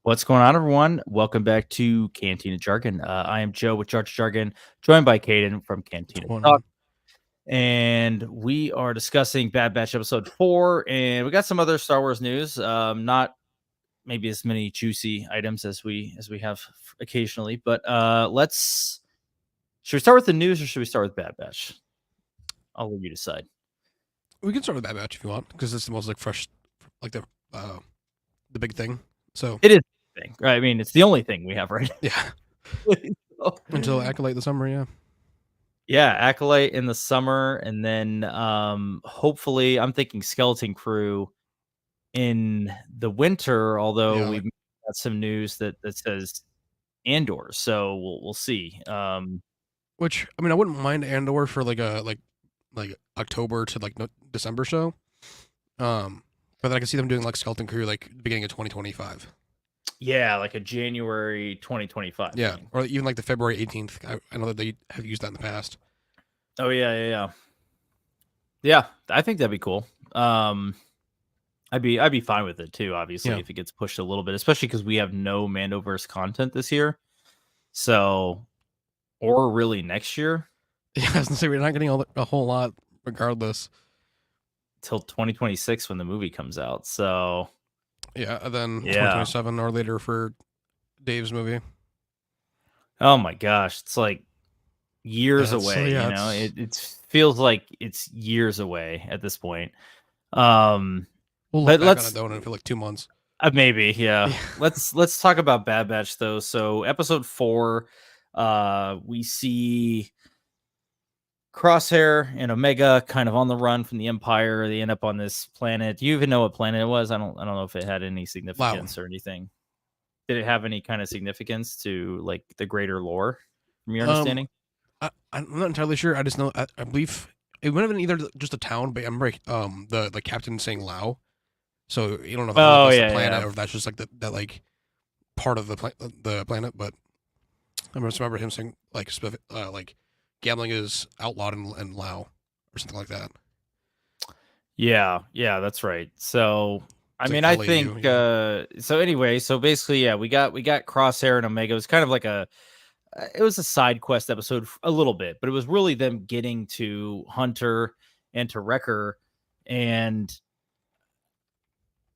What's going on, everyone? Welcome back to Cantina Jargon. I am Joe with Jargon, joined by Caden from Cantina Going Talk, on. and we are discussing Bad Batch episode 4, and we got some other Star Wars news. Not maybe as many juicy items as we have occasionally, but let's. Should we start with the news or should we start with Bad Batch? I'll let you decide. We can start with Bad Batch if you want, because it's the most fresh, like the big thing. So It is a thing, right? I mean, it's the only thing we have right yeah, now. until Acolyte the summer, yeah. Yeah, Acolyte in the summer, and then hopefully I'm thinking Skeleton Crew in the winter, although Yeah, we've got some news that says Andor, so we'll see. which I mean, I wouldn't mind Andor for like a like October to December show. But then I can see them doing like Skeleton Crew like beginning of 2025. Yeah, like a January 2025 Yeah, thing. or even like the February 18th. I know that they have used that in the past. Oh yeah. I think that'd be cool. I'd be fine with it too, obviously, Yeah. if it gets pushed a little bit, especially because we have no Mandoverse content this year. So, or really next year. Yeah, I was gonna say we're not getting a whole lot regardless. Till 2026 when the movie comes out. So Yeah, and then yeah. 2027 or later for Dave's movie. Oh my gosh, it's like years Yeah, away. yeah, You know, it feels like it's years away at this point. But we'll look back on let's it though in like 2 months. maybe yeah. Yeah. Let's talk about Bad Batch though. So episode 4, we see Crosshair and Omega kind of on the run from the Empire. They end up on this planet. Do you even know what planet it was? I don't know if it had any significance or anything. Did it have any kind of significance to like the greater lore from your understanding? I'm not entirely sure. I just know I believe it would have been either just a town, but I'm right. The captain saying Lao, so you don't know if Oh that's yeah, the planet yeah. or if that's just like that like part of the planet. But I just remember him saying like like gambling is outlawed in Lao or something like that. Yeah, that's right. So I It's mean, like I LAU, think yeah. so anyway, so basically, yeah, we got Crosshair and Omega. It was kind of like it was a side quest episode a little bit, but it was really them getting to Hunter and to Wrecker, and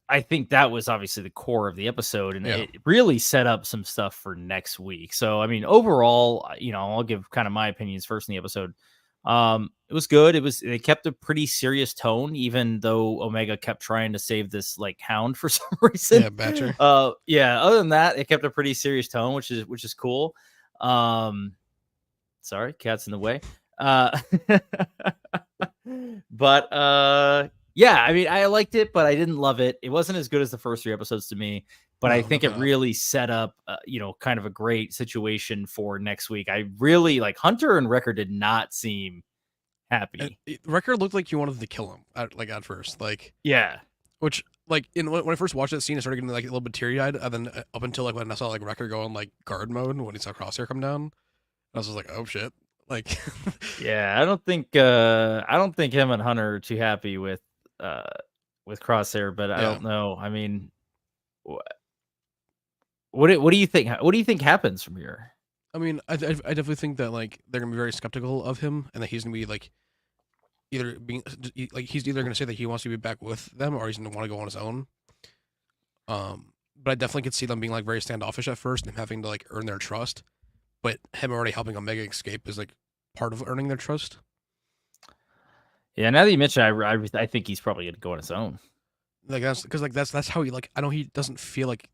I think that was obviously the core of the episode, and Yeah. it really set up some stuff for next week. So, I mean, overall, I'll give kind of my opinions first in the episode. It was good. They kept a pretty serious tone, even though Omega kept trying to save this like hound for some reason. Yeah, Batcher. Yeah. Other than that, it kept a pretty serious tone, which is cool. Sorry, cat's in the way. But yeah, I mean, I liked it, but I didn't love it. It wasn't as good as the first 3 episodes to me, but I No, think it definitely not. really set up, kind of a great situation for next week. I really like Hunter and Wrecker did not seem happy. Wrecker looked like he wanted to kill him at first, like Yeah. which like when I first watched that scene, I started getting like a little bit teary eyed, and then up until like when I saw like Wrecker go on like guard mode when he saw Crosshair come down, I was just like, oh shit, like Yeah, I don't think him and Hunter are too happy uh with Crosshair, but I yeah. don't know. I mean, what do you think? What do you think happens from here? I mean, I definitely think that like they're gonna be very skeptical of him, and that he's gonna be like either being like he's either gonna say that he wants to be back with them or he's gonna want to go on his own. But I definitely could see them being like very standoffish at first and having to like earn their trust. But him already helping Omega escape is like part of earning their trust. Yeah, now that you mention, I think he's probably gonna go on his own. Like that's because like that's how he like I know he doesn't feel like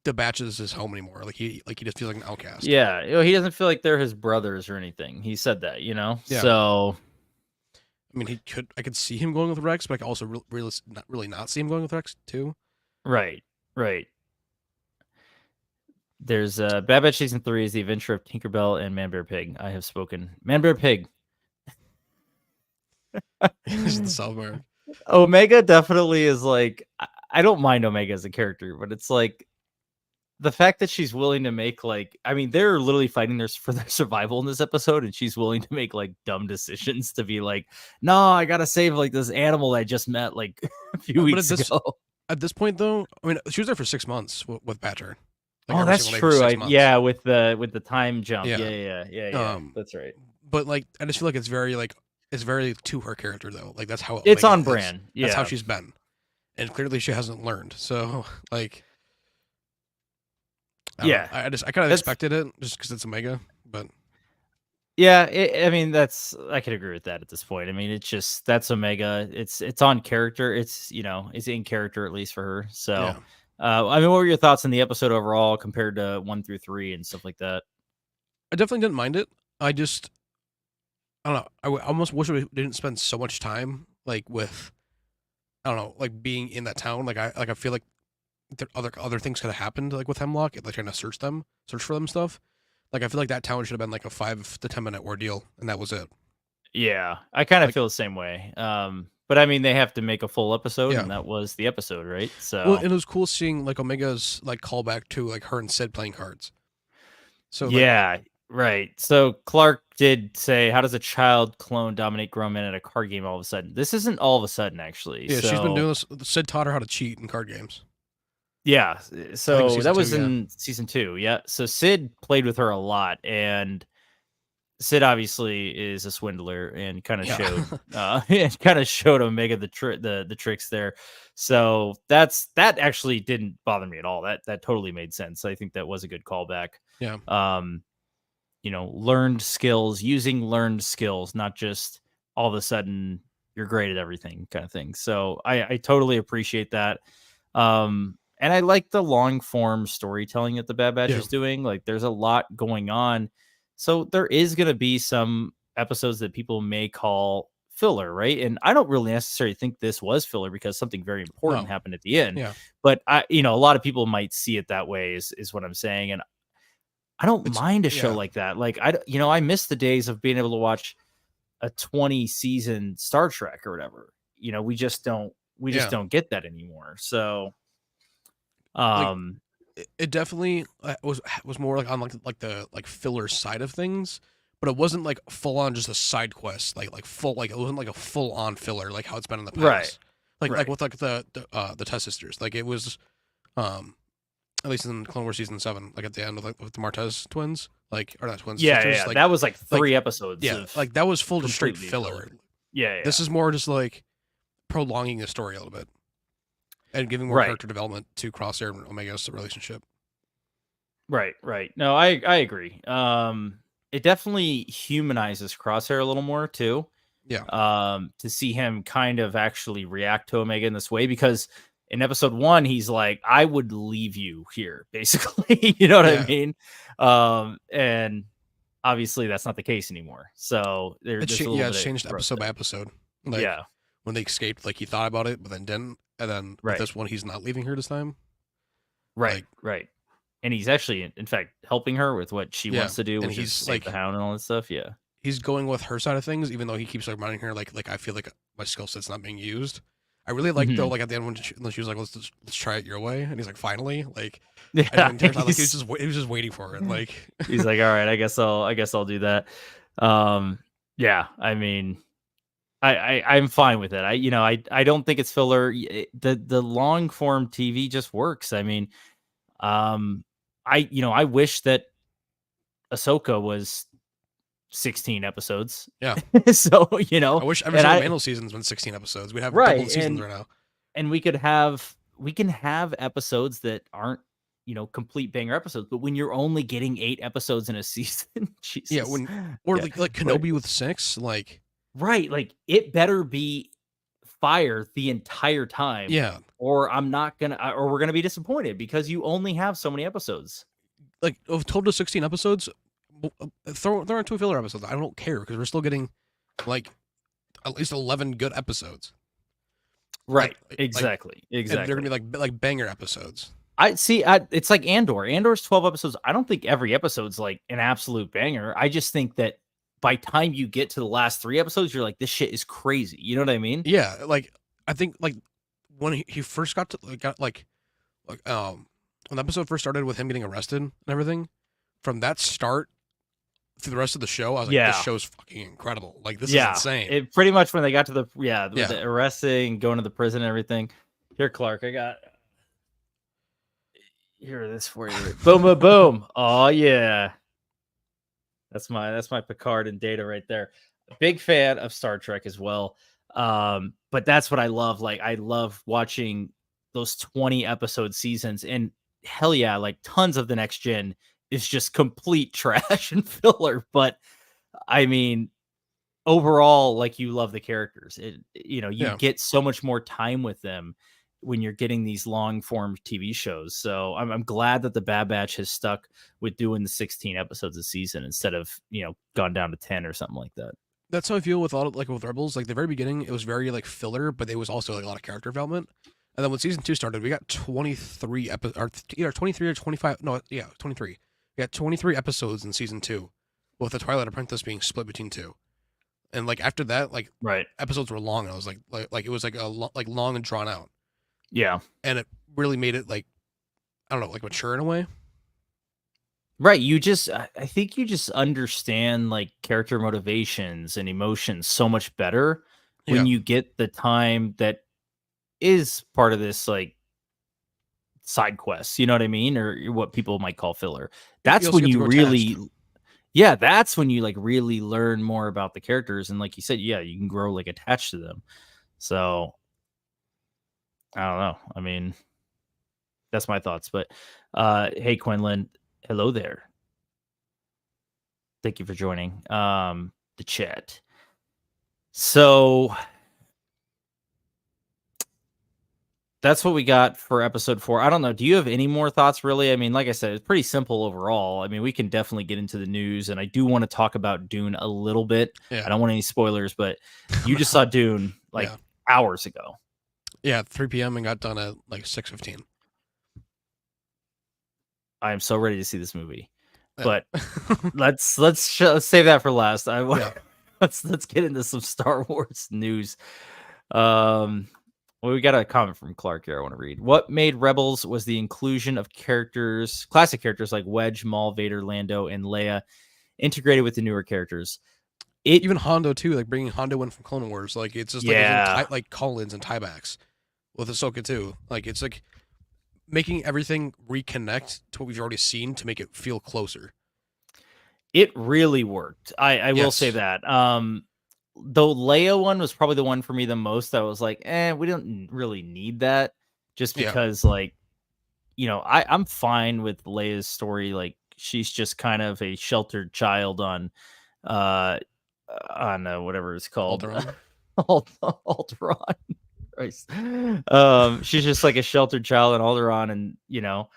the Batch is his home anymore. Like he just feels like an outcast. Yeah, he doesn't feel like they're his brothers or anything. He said that, Yeah. So I mean, I could see him going with Rex, but I could also really not see him going with Rex too. right. There's Bad Batch season 3 is the adventure of Tinkerbell and Man Bear Pig. I have spoken. Man Bear Pig. He's the South Park. Omega definitely is like I don't mind Omega as a character, but it's like the fact that she's willing to make like I mean they're literally fighting for their survival in this episode, and she's willing to make like dumb decisions to be like, no, I gotta save like this animal I just met like a few weeks ago. At this point, though, I mean, she was there for 6 months with Badger, like Oh, every that's single day for true. 6 months. Yeah, with the time jump. Yeah. Yeah. Um, That's right. but like I just feel like it's very to her character though. Like that's how It's Omega on is. brand. That's how Yeah. she's been, and clearly she hasn't learned. So like I don't know. Yeah. I kind of That's expected it just because it's Omega, but yeah, I mean I could agree with that at this point. I mean, it's just that's Omega. It's on character. It's it's in character at least for her. So, yeah, I mean, what were your thoughts on the episode overall compared to 1 through 3 and stuff like that? I definitely didn't mind it. I don't know. Almost wish we didn't spend so much time like with I don't know like being in that town. I feel like there other things could have happened like with Hemlock, like trying to search for them stuff. Like I feel like that town should have been like a 5 to 10 minute ordeal, and that was it. Yeah, I kind of Like feel the same way. But I mean, they have to make a full episode, yeah, and that was the episode, right? well, So, and it was cool seeing like Omega's like callback to like her and Sid playing cards. So like yeah, right. So Clark did say, "How does a child clone dominate grown men at a card game all of a sudden?" This isn't all of a sudden, actually. yeah, she's been So doing this. Sid taught her how to cheat in card games. yeah, I think so season that two, was yeah, in season 2. Yeah, so Sid played with her a lot, and Sid obviously is a swindler and kind of yeah, showed it kind of showed Omega the tricks there. So that actually didn't bother me at all. That totally made sense. I think that was a good callback. yeah. Um, learned skills, using learned skills, not just all of a sudden you're great at everything kind of thing. So I totally appreciate that. And I like the long form storytelling that the Bad Batch Yeah. is doing. Like there's a lot going on. So there is going to be some episodes that people may call filler, right? And I don't really necessarily think this was filler because something very important No. happened at the end. Yeah. But a lot of people might see it that way is what I'm saying. And I don't It's mind a show yeah. like that. Like I miss the days of being able to watch a 20 season Star Trek or whatever. We just Yeah. don't get that anymore. So, Like um, it definitely was more like on like the like filler side of things, but it wasn't like full on just a side quest. Like full like it wasn't like a full on filler like how it's been in the right, past. Like right. with like the Test Sisters. Like it was at least in Clone Wars season 7, like at the end of like with the Martez twins, like or not twins Yeah, sisters, yeah. That was like like 3 episodes yeah, of like that was full just straight completely filler. filler. Yeah, This yeah. is more just like prolonging the story a little bit and giving more Right, character development to Crosshair and Omega's relationship. right. No, I agree. It definitely humanizes Crosshair a little more too. Yeah, To see him kind of actually react to Omega in this way because in episode 1 he's like, I would leave you here, basically. You know what I yeah. mean? And obviously that's not the case anymore. So there's a little It's bit of changed growth episode by there. episode. Like Yeah, when they escaped, like he thought about it, but then didn't. And then with right, this one, he's not leaving her this time. right, Like right. And he's actually, in fact, helping her with what she yeah, wants to do, and which is he's save the hound and all that stuff. Yeah, he's going with her side of things, even though he keeps like reminding her like I feel like my skill set's not being used. I really like though, hmm like at the end when she was like, let's try it your way, and he's like, finally, like I yeah. didn't like he was just waiting for it, like He's like, all right, I guess I'll do that. Yeah, I mean, I'm fine with it. I don't think it's filler. The long form TV just works. I mean, I wish that Ahsoka was 16 episodes. yeah. So, I wish every and single I Mando season's been 16 episodes. We'd have double the right, seasons right now. and we can have episodes that aren't, complete banger episodes, but when you're only getting 8 episodes in a season, Yeah, Jesus. when or Yeah. like But Kenobi with 6, like right, like it better be fire the entire time yeah, or I'm not gonna or we're gonna be disappointed because you only have so many episodes. like of total 16 episodes, throw into filler episodes. I don't care because we're still getting like at least 11 good episodes. Right. Like Exactly. and they're Exactly. gonna be like banger episodes. I see. It's like Andor. Andor's 12 episodes. I don't think every episode's like an absolute banger. I just think that by time you get to the last 3 episodes, you're like, this shit is crazy. You know what I mean? Yeah, like I think like when he first got when the episode first started with him getting arrested and everything, from that start through the rest of the show, I was like, this Yeah. show's fucking incredible. Like this is Yeah. insane. It pretty much when they got to with Yeah. the arresting, going to the prison and everything. Here, Clark, I got here this for you. Boom, boom, boom. Oh yeah. That's my Picard and Data right there. Big fan of Star Trek as well. But that's what I love. Like I love watching those 20 episode seasons, and hell yeah, like tons of the next gen is just complete trash and filler. But I mean, overall, like you love the characters. You Yeah, get so much more time with them when you're getting these long form TV shows. So I'm glad that the Bad Batch has stuck with doing the 16 episodes a season instead of, gone down to 10 or something like that. that's how I feel with all like with Rebels. Like the very beginning, it was very like filler, but there was also like a lot of character development. And then when season 2 started, we got 23 episodes, or either 23 or 25. No, yeah, 23. We got 23 episodes in season 2, with the Twilight Apprentice being split between two. And like after that, like Right. episodes were long. And I was like it was like like long and drawn out, Yeah. and it really made it like I don't know, like mature in a way. Right. I think you just understand like character motivations and emotions so much better Yeah, when you get the time that is part of this like side quests, you know what I mean? Or what people might call filler. you That's also when get to you grow attached. really, yeah, that's when you like really learn more about the characters. And like you said, yeah, you can grow like attached to them. So I don't know. I mean, that's my thoughts. But hey, Quinlan, hello there. Thank you for joining the chat. So that's what we got for episode 4. I don't know. Do you have any more thoughts, really? I mean, like I said, it's pretty simple overall. I mean, we can definitely get into the news, and I do want to talk about Dune a little bit. Yeah, I don't want any spoilers, but you just saw Dune like Yeah. hours ago. Yeah, 3 p.m. and got done at like 6:15. I am so ready to see this movie. Yeah. But let's save that for last. Yeah. Let's get into some Star Wars news. Well, we got a comment from Clark here I want to read. What made Rebels was the inclusion of classic characters like Wedge, Maul, Vader, Lando, and Leia integrated with the newer characters. Even Hondo too, like bringing Hondo in from Clone Wars, like it's just Yeah. like call-ins and tiebacks with Ahsoka too. Like it's like making everything reconnect to what we've already seen to make it feel closer. It really worked. I will say Yes. that. The Leia one was probably the one for me the most. I was like, we don't really need that, just Yeah. because, like, I'm fine with Leia's story. Like, she's just kind of a sheltered child uh, on whatever it's called, Alderaan. Alderaan. Christ. She's just like a sheltered child in Alderaan, and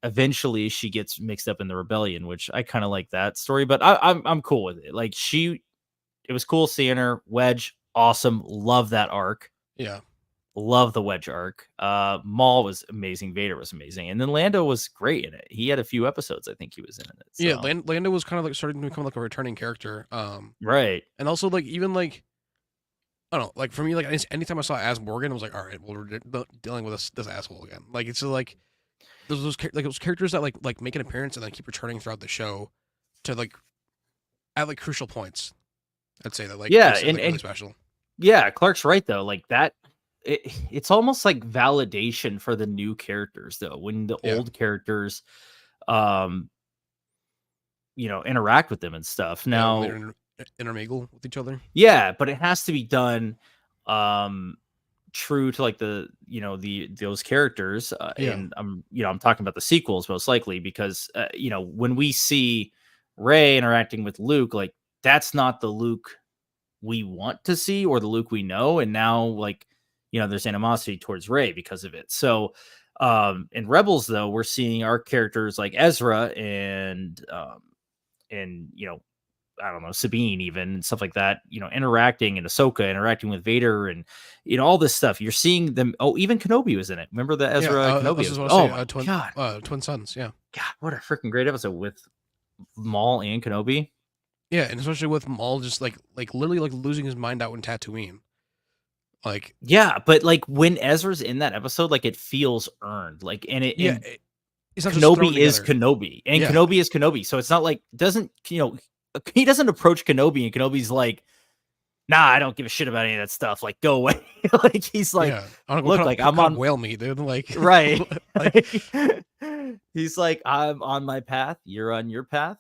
eventually she gets mixed up in the rebellion, which I kind of like that story. But I'm cool with it. Like it was cool seeing her. Wedge, awesome. Love that arc. Yeah. Love the Wedge arc. Maul was amazing. Vader was amazing, and then Lando was great in it. He had a few episodes I think he was in it. So. Yeah, Lando was kind of like starting to become like a returning character. Right. And also like even like I don't know, like for me, like anytime I saw As Morgan, I was like, all right, well we're dealing with this asshole again. Like it's like those characters that like make an appearance and then keep returning throughout the show to like at like crucial points. I'd say that like Yeah, makes it, and, like, really and special. yeah, Clark's right though. Like that, it's almost like validation for the new characters though. When the Yeah. old characters, interact with them and stuff. Now, Intermingle with each other. yeah, but it has to be done true to like those characters. Yeah. And I'm talking about the sequels most likely, because when we see Rey interacting with Luke, like that's not the Luke we want to see or the Luke we know. And now like there's animosity towards Rey because of it. So in Rebels though, we're seeing our characters like Ezra and I don't know, Sabine even and stuff like that, interacting, and Ahsoka interacting with Vader, and all this stuff. You're seeing them. Oh, even Kenobi was in it. Remember the Ezra I Kenobi? just want to Oh say my god, twin sons. Yeah. God, what a freaking great episode with Maul and Kenobi. Yeah, and especially with Maul just like literally like losing his mind out in Tatooine. Like Yeah, but like when Ezra's in that episode, like it feels earned. Like and it yeah, and it's not just thrown Kenobi is together. Kenobi, and Yeah. Kenobi is Kenobi. So it's not like he doesn't approach Kenobi, and Kenobi's like nah, I don't give a shit about any of that stuff. Like, go away. Like, he's like, Yeah, I don't go look, like I'm cut up on whale meat, dude. Like, right. like He's like, I'm on my path, you're on your path,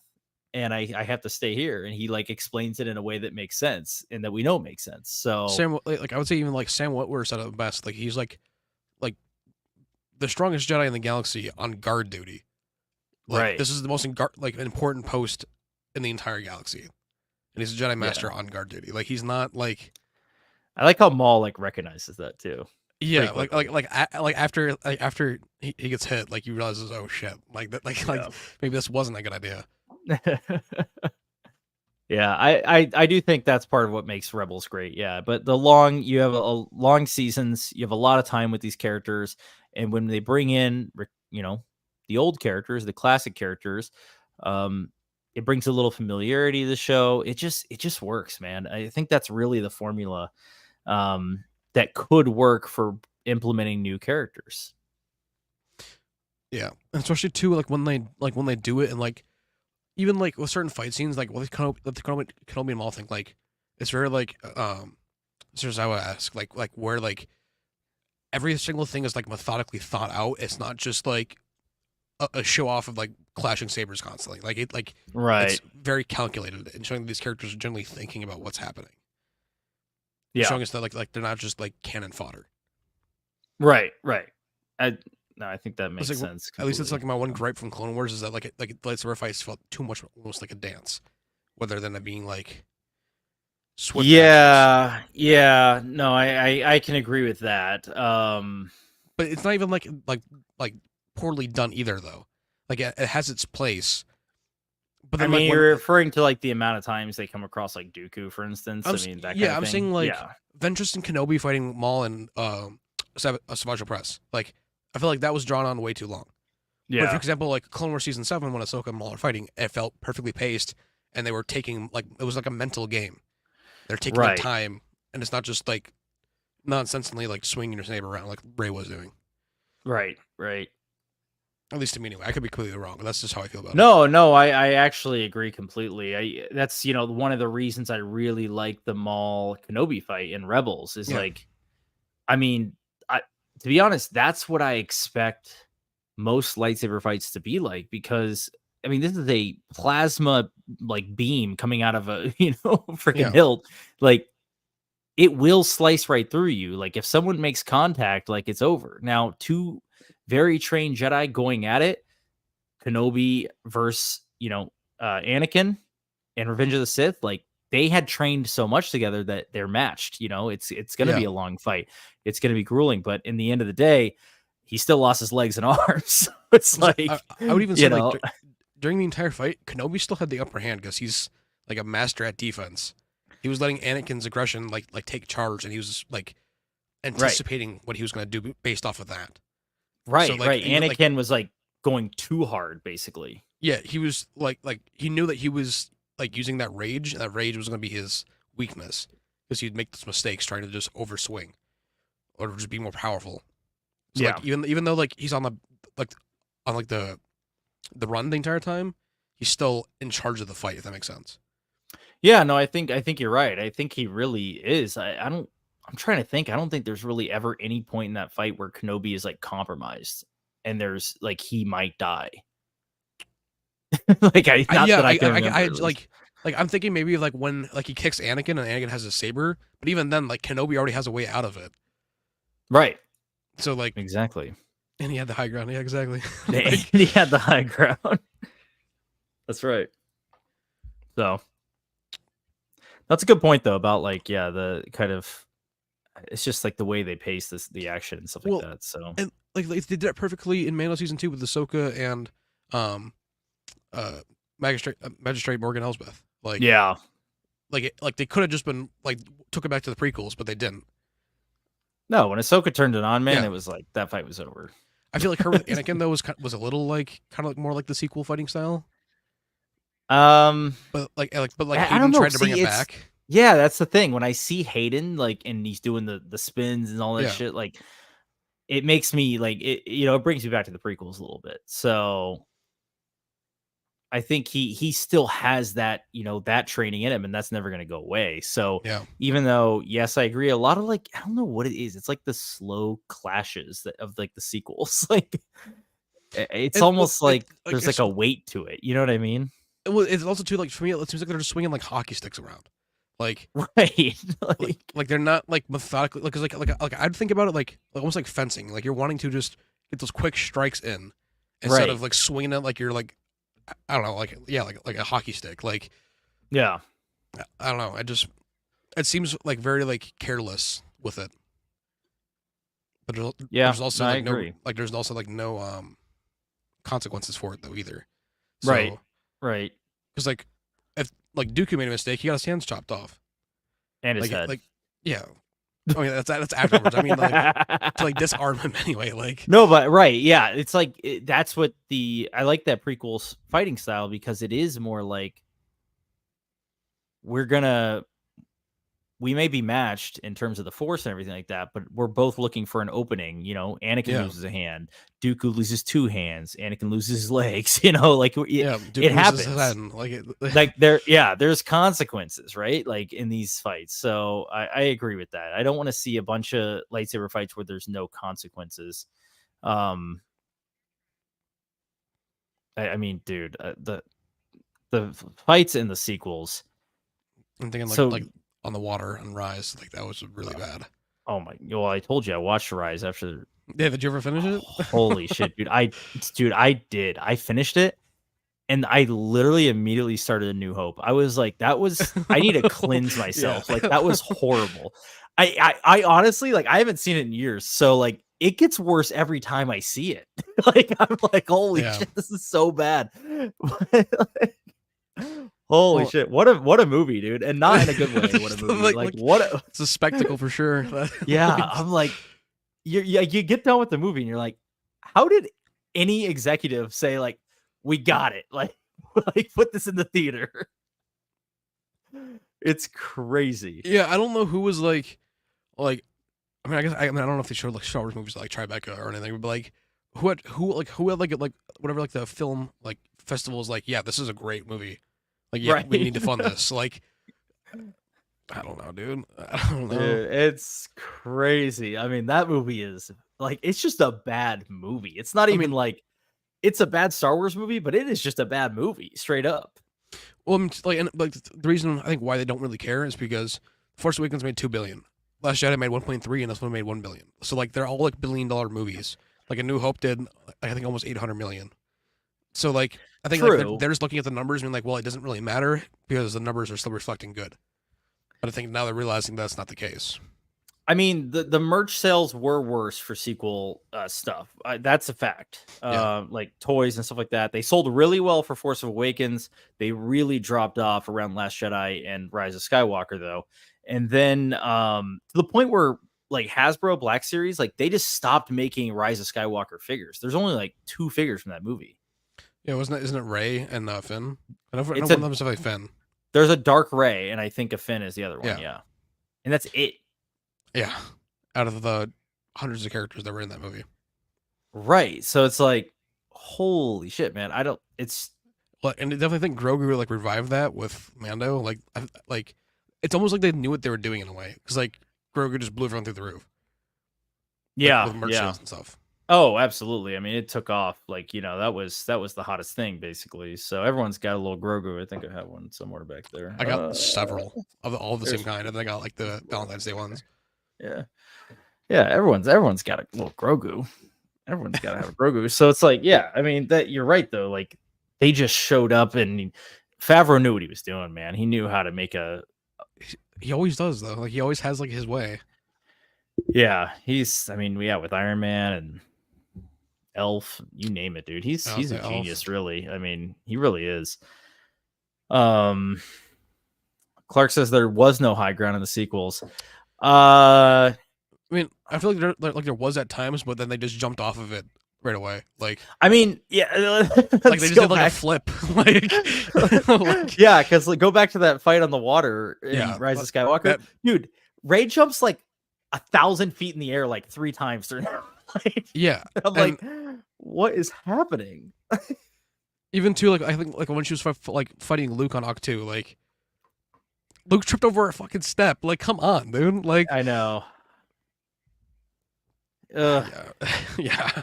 and I have to stay here. And he like explains it in a way that makes sense and that we know makes sense. So Sam, like I would say even like Sam Witwer said it best. Like he's like the strongest Jedi in the galaxy on guard duty. Like right. this is the most like important post in the entire galaxy, and he's a Jedi Yeah. Master on guard duty. Like he's not like I like how Maul like recognizes that too. yeah, Pretty like quickly. like after he gets hit, like he realizes oh shit, like that like Yeah. maybe this wasn't a good idea. Yeah, I do think that's part of what makes Rebels great. Yeah, but you have a long seasons, you have a lot of time with these characters, and when they bring in, the old characters, the classic characters, um, it brings a little familiarity to the show. It just works, man. I think that's really the formula that could work for implementing new characters. Yeah, and especially too like when they do it and like even like with certain fight scenes, like with Kenobi and Maul think like it's very like this is how I ask like where like every single thing is like methodically thought out. It's not just like a show off of like clashing sabers constantly. It's Right. very calculated and showing these characters are generally thinking about what's happening. And Yeah. showing us that like they're not just like cannon fodder. Right. Right. I no, I think that It's makes like sense at least it's completely. like my one gripe from Clone Wars is that like lightsaber fights felt too much almost like a dance, rather than it being like swift actions. Yeah, yeah. No, I can agree with that. But it's not even like poorly done either though. Like it has its place. But I then like mean, when you're referring to like the amount of times they come across like Dooku, for instance. I mean, that kind yeah, of I'm saying thing. like Yeah, Ventress and Kenobi fighting Maul and Savage Press. Like I feel like that was drawn on way too long. But for yeah. example, like Clone Wars season 7 when Ahsoka and Maul are fighting, it felt perfectly paced and they were taking like it was like a mental game. They're taking their Right, time and it's not just like nonsensely like swinging your saber around like Rey was doing. right, right. At least to me anyway. I could be completely wrong, but that's just how I feel about it. No, no, I actually agree completely. That's one of the reasons I really like the Maul Kenobi fight in Rebels is Yeah. like, I mean, I to be honest, that's what I expect most lightsaber fights to be like because I mean, this is a plasma like beam coming out of a freaking Yeah. hilt. Like it will slice right through you. Like if someone makes contact, like it's over. Now, two very trained Jedi going at it, Kenobi versus Anakin and Revenge of the Sith, like they had trained so much together that they're matched. It's going to be Yeah. a long fight. It's going to be grueling, but in the end of the day, he still lost his legs and arms. It's like, I would even say you like know, during the entire fight, Kenobi still had the upper hand because he's like a master at defense. He was letting Anakin's aggression like take charge, and he was like right, anticipating what he was going to do based off of that. So right, like right. Anakin was like going too hard, basically. yeah, he was like he knew that he was like using that rage, and that rage was going to be his weakness because he'd make those mistakes trying to just overswing or just be more powerful. So Yeah. like even though like he's on the like on like the run the entire time, he's still in charge of the fight. If that makes sense. Yeah, no, I think you're right. I think he really is. I don't I'm trying to think. I don't think there's really ever any point in that fight where Kenobi is like compromised and there's like he might die. Like not Yeah, that I can remember I at least. like I'm thinking maybe like when like he kicks Anakin and Anakin has a saber, but even then like Kenobi already has a way out of it. Right. So like Exactly. and he had the high ground. Yeah, exactly. Like He had the high ground. That's right. So that's a good point though about like yeah, the kind of it's just like the way they pace the action and stuff like well, that. So and like they did that perfectly in Mando season 2 with Ahsoka and um Magistrate Morgan Elsbeth. yeah. Like they could have just been like took it back to the prequels, but they didn't. No, when Ahsoka turned it on, man, Yeah, it was like that fight was over. I feel like her with Anakin though was a little like kind of like more like the sequel fighting style, Um, but I don't Hayden know. tried to bring See, it it's back. yeah, that's the thing. When I see Hayden like and he's doing the spins and all that Yeah, shit, like it makes me like it brings me back to the prequels a little bit. So I think he still has that, that training in him, and that's never going to go away. So Yeah. even though, yes, I agree, a lot of like, I don't know what it is. It's like the slow clashes of like the sequels. Like it's almost like Like there's like a weight to it. You know what I mean? it's also too like for me. It seems like they're just swinging like hockey sticks around, like Right. like they're not like methodically. Like I'd think about it like almost like fencing. Like you're wanting to just get those quick strikes in instead Right. of like swinging it like you're like I don't know like a hockey stick. Like Yeah. I don't know. It seems like very like careless with it. But Yeah. there's also No, I like no agree. like there's also like no consequences for it though either. Right. So Right. because like if like Dooku made a mistake, he got his hands chopped off. And his head. Like yeah. I mean that's afterwards. I mean like to like disarm him anyway. Like No, but right, yeah, it's like that's what I like that prequel's fighting style because it is more like we're gonna we may be matched in terms of the force and everything like that, but we're both looking for an opening. Anakin yeah loses a hand, Dooku loses two hands, Anakin loses his legs. Like yeah. it Dooku loses his happens. head. Like it. Like there's consequences, right? Like in these fights. So I agree with that. I don't want to see a bunch of lightsaber fights where there's no consequences. Um, I mean, dude, the fights in the sequels. I'm thinking So, like on the water and Rise. Like that was really bad. oh my, well, I told you I watched Rise after. Yeah, did you ever finish it? Holy shit, dude! I did. I finished it, and I literally immediately started A New Hope. I was like, I need to cleanse myself. Yeah. Like that was horrible. I honestly like I haven't seen it in years, so like it gets worse every time I see it. Like I'm like, holy Yeah. shit, this is so bad. Holy Well, shit! What a movie, dude, and not in a good way. What a movie! Like what? It's a spectacle for sure. Yeah, I'm like, you get done with the movie, and you're like, how did any executive say like, we got it? Like, like put this in the theater. It's crazy. Yeah, I don't know who was like. I mean, I don't know if they showed like Star Wars movies like Tribeca or anything, but like who had like whatever like the film like festival is like, yeah, this is a great movie. Like, yeah, Right. we need to fund this. Like, I don't know, dude. I don't know. Dude, it's crazy. I mean, that movie is like, it's just a bad movie. It's not even like it's a bad Star Wars movie, but it is just a bad movie, straight up. Well, I mean, like, and like the reason I think why they don't really care is because Force Awakens made $2 billion, Last Jedi made 1.3, and this one made $1 billion. So like they're all like $1 billion movies. Like A New Hope did, I think almost 800 million. So like I think like they're just looking at the numbers and being like, well, it doesn't really matter because the numbers are still reflecting good. But I think now they're realizing that's not the case. I mean, the merch sales were worse for sequel stuff. That's a fact. Yeah. Like toys and stuff like that. They sold really well for Force Awakens. They really dropped off around Last Jedi and Rise of Skywalker, though. And then to the point where like Hasbro Black Series, like they just stopped making Rise of Skywalker figures. There's only like 2 figures from that movie. Yeah, isn't it Rey and Finn? I know one of them is like Finn. There's a Dark Rey, and I think a Finn is the other one. Yeah. And that's it. Yeah, out of the hundreds of characters that were in that movie. Right. So it's like, holy shit, man. It's Well, and I definitely think Grogu like revived that with Mando. Like it's almost like they knew what they were doing in a way because like Grogu just blew everyone through the roof. Yeah, with merch sales and stuff. Oh, absolutely. I mean, it took off. Like, that was the hottest thing, basically. So everyone's got a little Grogu. I think I have one somewhere back there. I got several of all the same kind, and then I got like the Valentine's Day ones. Yeah, yeah. Everyone's got a little Grogu. Everyone's got to have a Grogu. So it's like, yeah. I mean, that you're right though. Like, they just showed up, and Favreau knew what he was doing. Man, he knew how to make a. He always does though. Like he always has like his way. Yeah, with Iron Man and Elf, you name it, dude. He's a genius, really. I mean, he really is. Clark says there was no high ground in the sequels. I mean, I feel like there was at times, but then they just jumped off of it right away. Like, I mean, yeah, like they just did like a flip. Like, yeah, because like, go back to that fight on the water in Rise of Skywalker, dude. Rey jumps like 1,000 feet in the air like 3 times during. Like, yeah, I'm like, what is happening? Even too, like I think like when she was like fighting Luke on Octu, like Luke tripped over a fucking step. Like, come on, dude. Like, I know. Ugh. yeah, yeah.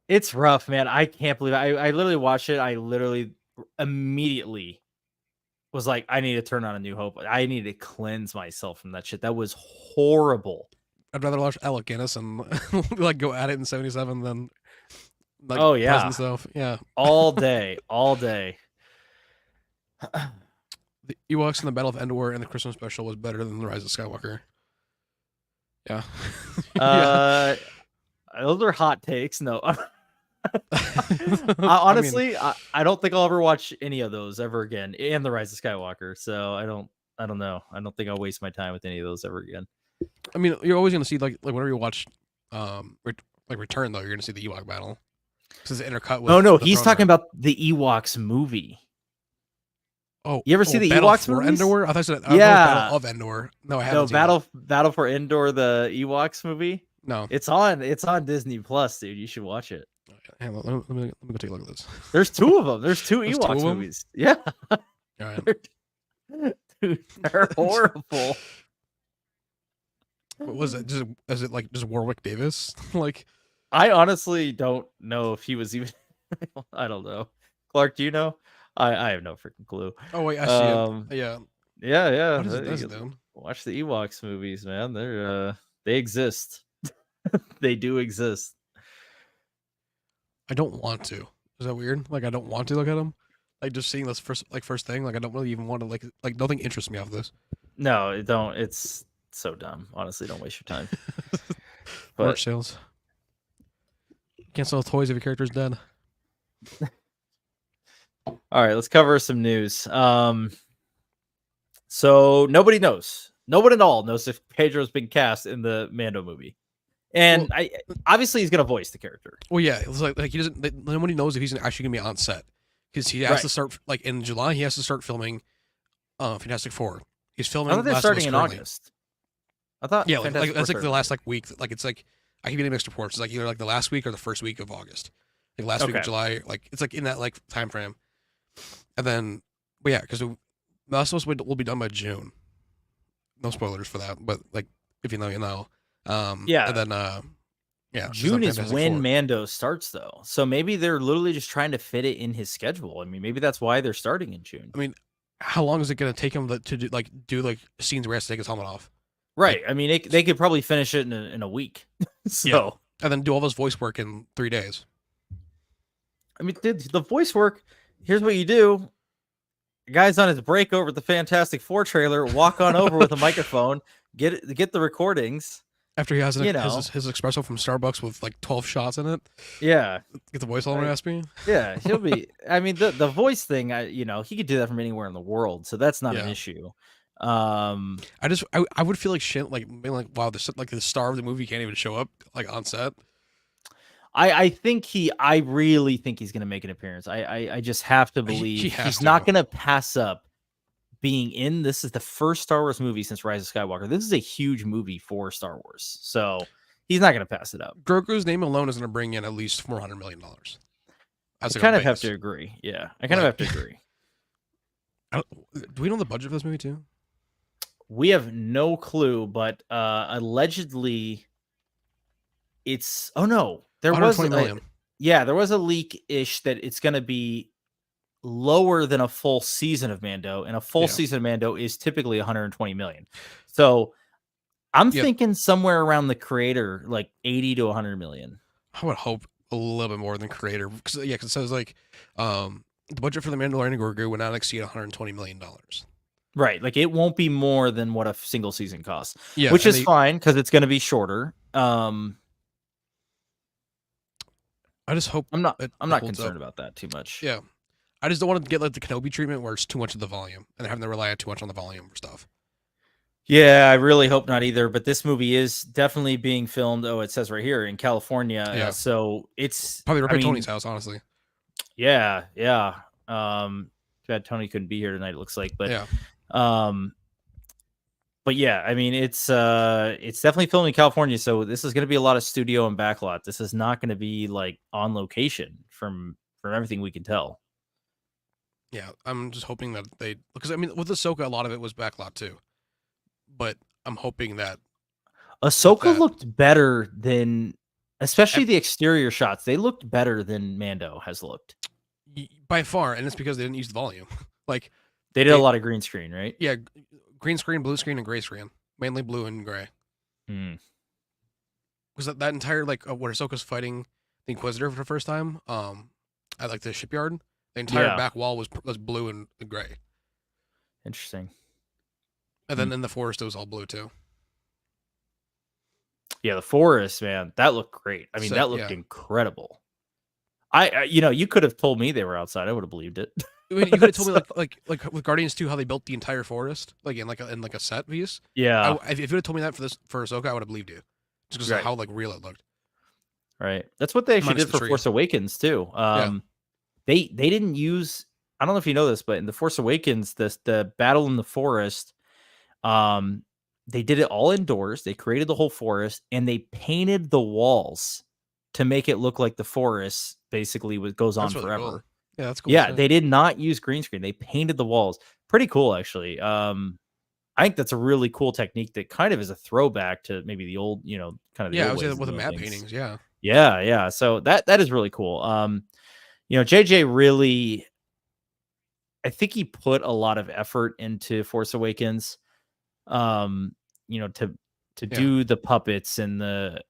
It's rough, man. I can't believe I literally watched it. I literally immediately was like, I need to turn on A New Hope. I need to cleanse myself from that shit. That was horrible. I'd rather watch Alec Guinness and like go at it in '77 than like Oh present yeah. stuff. Yeah, All day. All day. the Ewoks in the Battle of Endor and the Christmas special was better than the Rise of Skywalker. Yeah, yeah. Those are hot takes. No. I mean, Honestly, I don't think I'll ever watch any of those ever again, and The Rise of Skywalker. So I don't know. I don't think I'll waste my time with any of those ever again. I mean, you're always gonna see like whenever you watch, like Return though, you're gonna see the Ewok battle because it's intercut with. Oh no, the he's throne talking room. about the Ewoks movie. Oh, You ever see the Battle Ewoks for movies? Endor? I thought you said Yeah. Battle of Endor. No, I No, haven't seen that. Battle for Endor, the Ewoks movie. No. It's on Disney Plus, dude. You should watch it. Hang on, let me go take a look at this. There's two of them. There's two There's two Ewoks of 'em? movies. Yeah. All right. Dude, they're horrible. What was it? Just is it like just Warwick Davis? Like, I honestly don't know if he was even I don't know. Clark, do you know? I have no freaking clue. oh wait, I see Um it. Yeah. yeah, What is this, you dude? watch the Ewoks movies, man. They exist. They do exist. I don't want to. Is that weird? Like, I don't want to look at them. Like, just seeing this first thing. Like, I don't really even want to like nothing interests me off this. No, it don't. It's so dumb. Honestly, don't waste your time. Merch But sales. You can't sell toys if your character's dead. all right, let's cover some news. So nobody knows. Nobody at all knows if Pedro's been cast in the Mando movie. And Well, I obviously he's gonna voice the character. well, yeah. It's like he doesn't. Nobody knows if he's actually gonna be on set because he has Right. to start like in July. He has to start filming Fantastic Four. He's I filming thought they're Last of Us starting in currently. August. I thought Yeah, Fantastic that's Four like the started. last like week. Like it's like I keep getting mixed reports. It's like either like the last week or the first week of August. Like last week of Okay. July. Like it's like in that like time frame. And then, but yeah, because Last of Us will be done by June. No spoilers for that, but like if you know, you know. Yeah. And then yeah, June is Fantastic when Four. Mando starts, though. So maybe they're literally just trying to fit it in his schedule. I mean, maybe that's why they're starting in June. I mean, how long is it gonna take him to do like scenes where he has to take his helmet off? Right. I mean, they could probably finish it in a week. So, Yeah. And then do all his voice work in 3 days. I mean, dude, the voice work. Here's what you do. The guy's on his break over at the Fantastic Four trailer. Walk on over with a microphone. Get the recordings. After he has You know. his espresso from Starbucks with like 12 shots in it, Yeah. get the voice all Right. raspy. Yeah. He'll be. I mean, the voice thing. He could do that from anywhere in the world, so that's not an Yeah. issue. I would feel like shit, like being like, wow, the star of the movie can't even show up like on set. I really think he's going to make an appearance. I just have to believe he has he's to. not going to pass up being in. This is the first Star Wars movie since Rise of Skywalker. This is a huge movie for Star Wars, so he's not going to pass it up. Grogu's name alone is going to bring in at least $400 million. I kind of have to agree. Yeah, I kind of have to agree. Do we know the budget for this movie too? We have no clue, but allegedly, it's. Oh no, there was 120 million. there was a leak ish that it's going to be lower than a full season of Mando, and a full season of Mando is typically 120 million. So I'm thinking somewhere around the creator, like 80 to 100 million. I would hope a little bit more than creator, because it says like the budget for the Mandalorian and Grogu would not exceed $120 million. Right, like it won't be more than what a single season costs. Yeah, which is fine because it's going to be shorter. I just hope I'm not concerned about that too much. Yeah, I just don't want to get like the Kenobi treatment where it's too much of the volume and they're having to rely too much on the volume for stuff. Yeah, I really hope not either. But this movie is definitely being filmed. Oh, it says right here in California. Yeah. So it's probably right by Tony's house, honestly. Yeah. Glad Tony couldn't be here tonight. It looks like, but yeah. But yeah, I mean it's definitely filmed in California. So this is going to be a lot of studio and backlot. This is not going to be like on location from from everything we can tell. Yeah, I'm just hoping that because I mean with Ahsoka, a lot of it was backlot too, but I'm hoping that with Ahsoka that, looked better than, especially ev- the exterior shots. They looked better than Mando has looked. by far, and it's because they didn't use the volume. Like They did a they, lot of green screen, right? yeah, green screen, blue screen, and gray screen, mainly blue and gray. Hmm. Because that entire where Ahsoka's fighting the Inquisitor for the first time, at like the shipyard, the entire Yeah, back wall was blue and gray, interesting. and Hmm. then in the forest it was all blue too. Yeah, the forest, man, that looked great. I mean, Sick, that looked yeah. incredible. You could have told me they were outside. I would have believed it. I mean, you could have told me So, like with Guardians 2 how they built the entire forest like in like a set piece. yeah, If you would have told me that for Ahsoka, I would have believed you, just because of right, how like real it looked. right. That's what they actually Minus did the for tree. Force Awakens too. Yeah, They didn't use. I don't know if you know this, but in the Force Awakens, the battle in the forest, um, they did it all indoors. They created the whole forest and they painted the walls to make it look like the forest basically goes on that's really cool. forever. Yeah, that's cool. Yeah, Shit. they did not use green screen. They painted the walls. Pretty cool, actually. I think that's a really cool technique that kind of is a throwback to maybe the old, kind of the Yeah, I old would say ways that of with the doing map things. paintings. Yeah, Yeah, yeah. So that is really cool. JJ really, I think he put a lot of effort into Force Awakens. Um, to yeah. do the puppets and the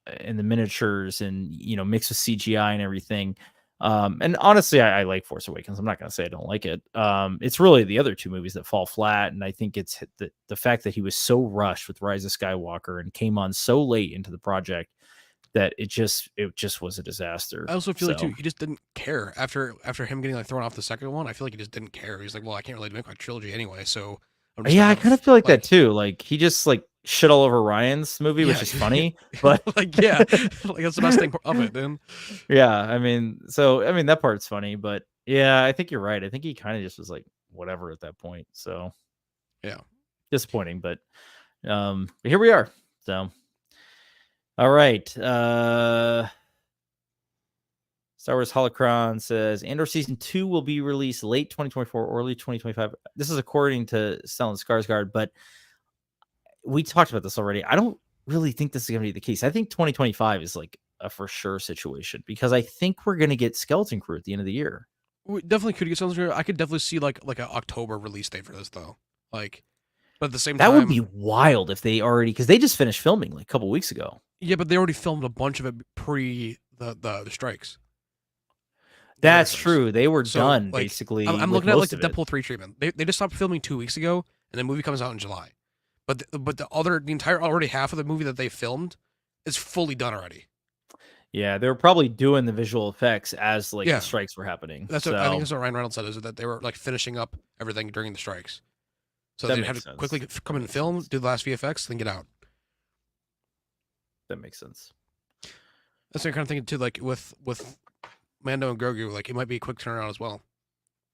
miniatures and mix with CGI and everything. And honestly, I like Force Awakens. I'm not gonna say I don't like it. It's really the other two movies that fall flat, and I think it's the fact that he was so rushed with Rise of Skywalker and came on so late into the project that it just was a disaster. I also feel like too So he just didn't care after him getting like thrown off the second one. I feel like he just didn't care. He's like, well, I can't really make my trilogy anyway, so I'm just gonna yeah, I kind of have feel like that like too. Like he just like shit all over Ryan's movie, which yeah, is funny, but like yeah, like that's the best thing of it, dude. yeah, I mean that part's funny, but yeah, I think you're right. I think he kind of just was like whatever at that point. So Yeah. disappointing, but here we are. So all right. Star Wars Holocron says Andor season 2 will be released late 2024 or early 2025. This is according to Stellan Skarsgård, but we talked about this already. I don't really think this is going to be the case. I think 2025 is like a for sure situation because I think we're going to get Skeleton Crew at the end of the year. We definitely could get something. I could definitely see like an October release date for this though. Like, but at the same That would time, be wild if they already, because they just finished filming like a couple weeks ago. yeah, but they already filmed a bunch of it pre the strikes, the writer That's strikes. true. They were So done like, basically I'm with looking at like most the of it. Deadpool 3 treatment. They just stopped filming 2 weeks ago, and the movie comes out in July. But the entire already half of the movie that they filmed is fully done already. Yeah, they were probably doing the visual effects as like the Yeah, strikes were happening. that's what I think. So That's what Ryan Reynolds said, is that they were like finishing up everything during the strikes. So that they had makes to sense. quickly come in and film, do the last VFX, then get out. That makes sense. That's what I'm kind of thinking too. Like with Mando and Grogu, like it might be a quick turnaround as well.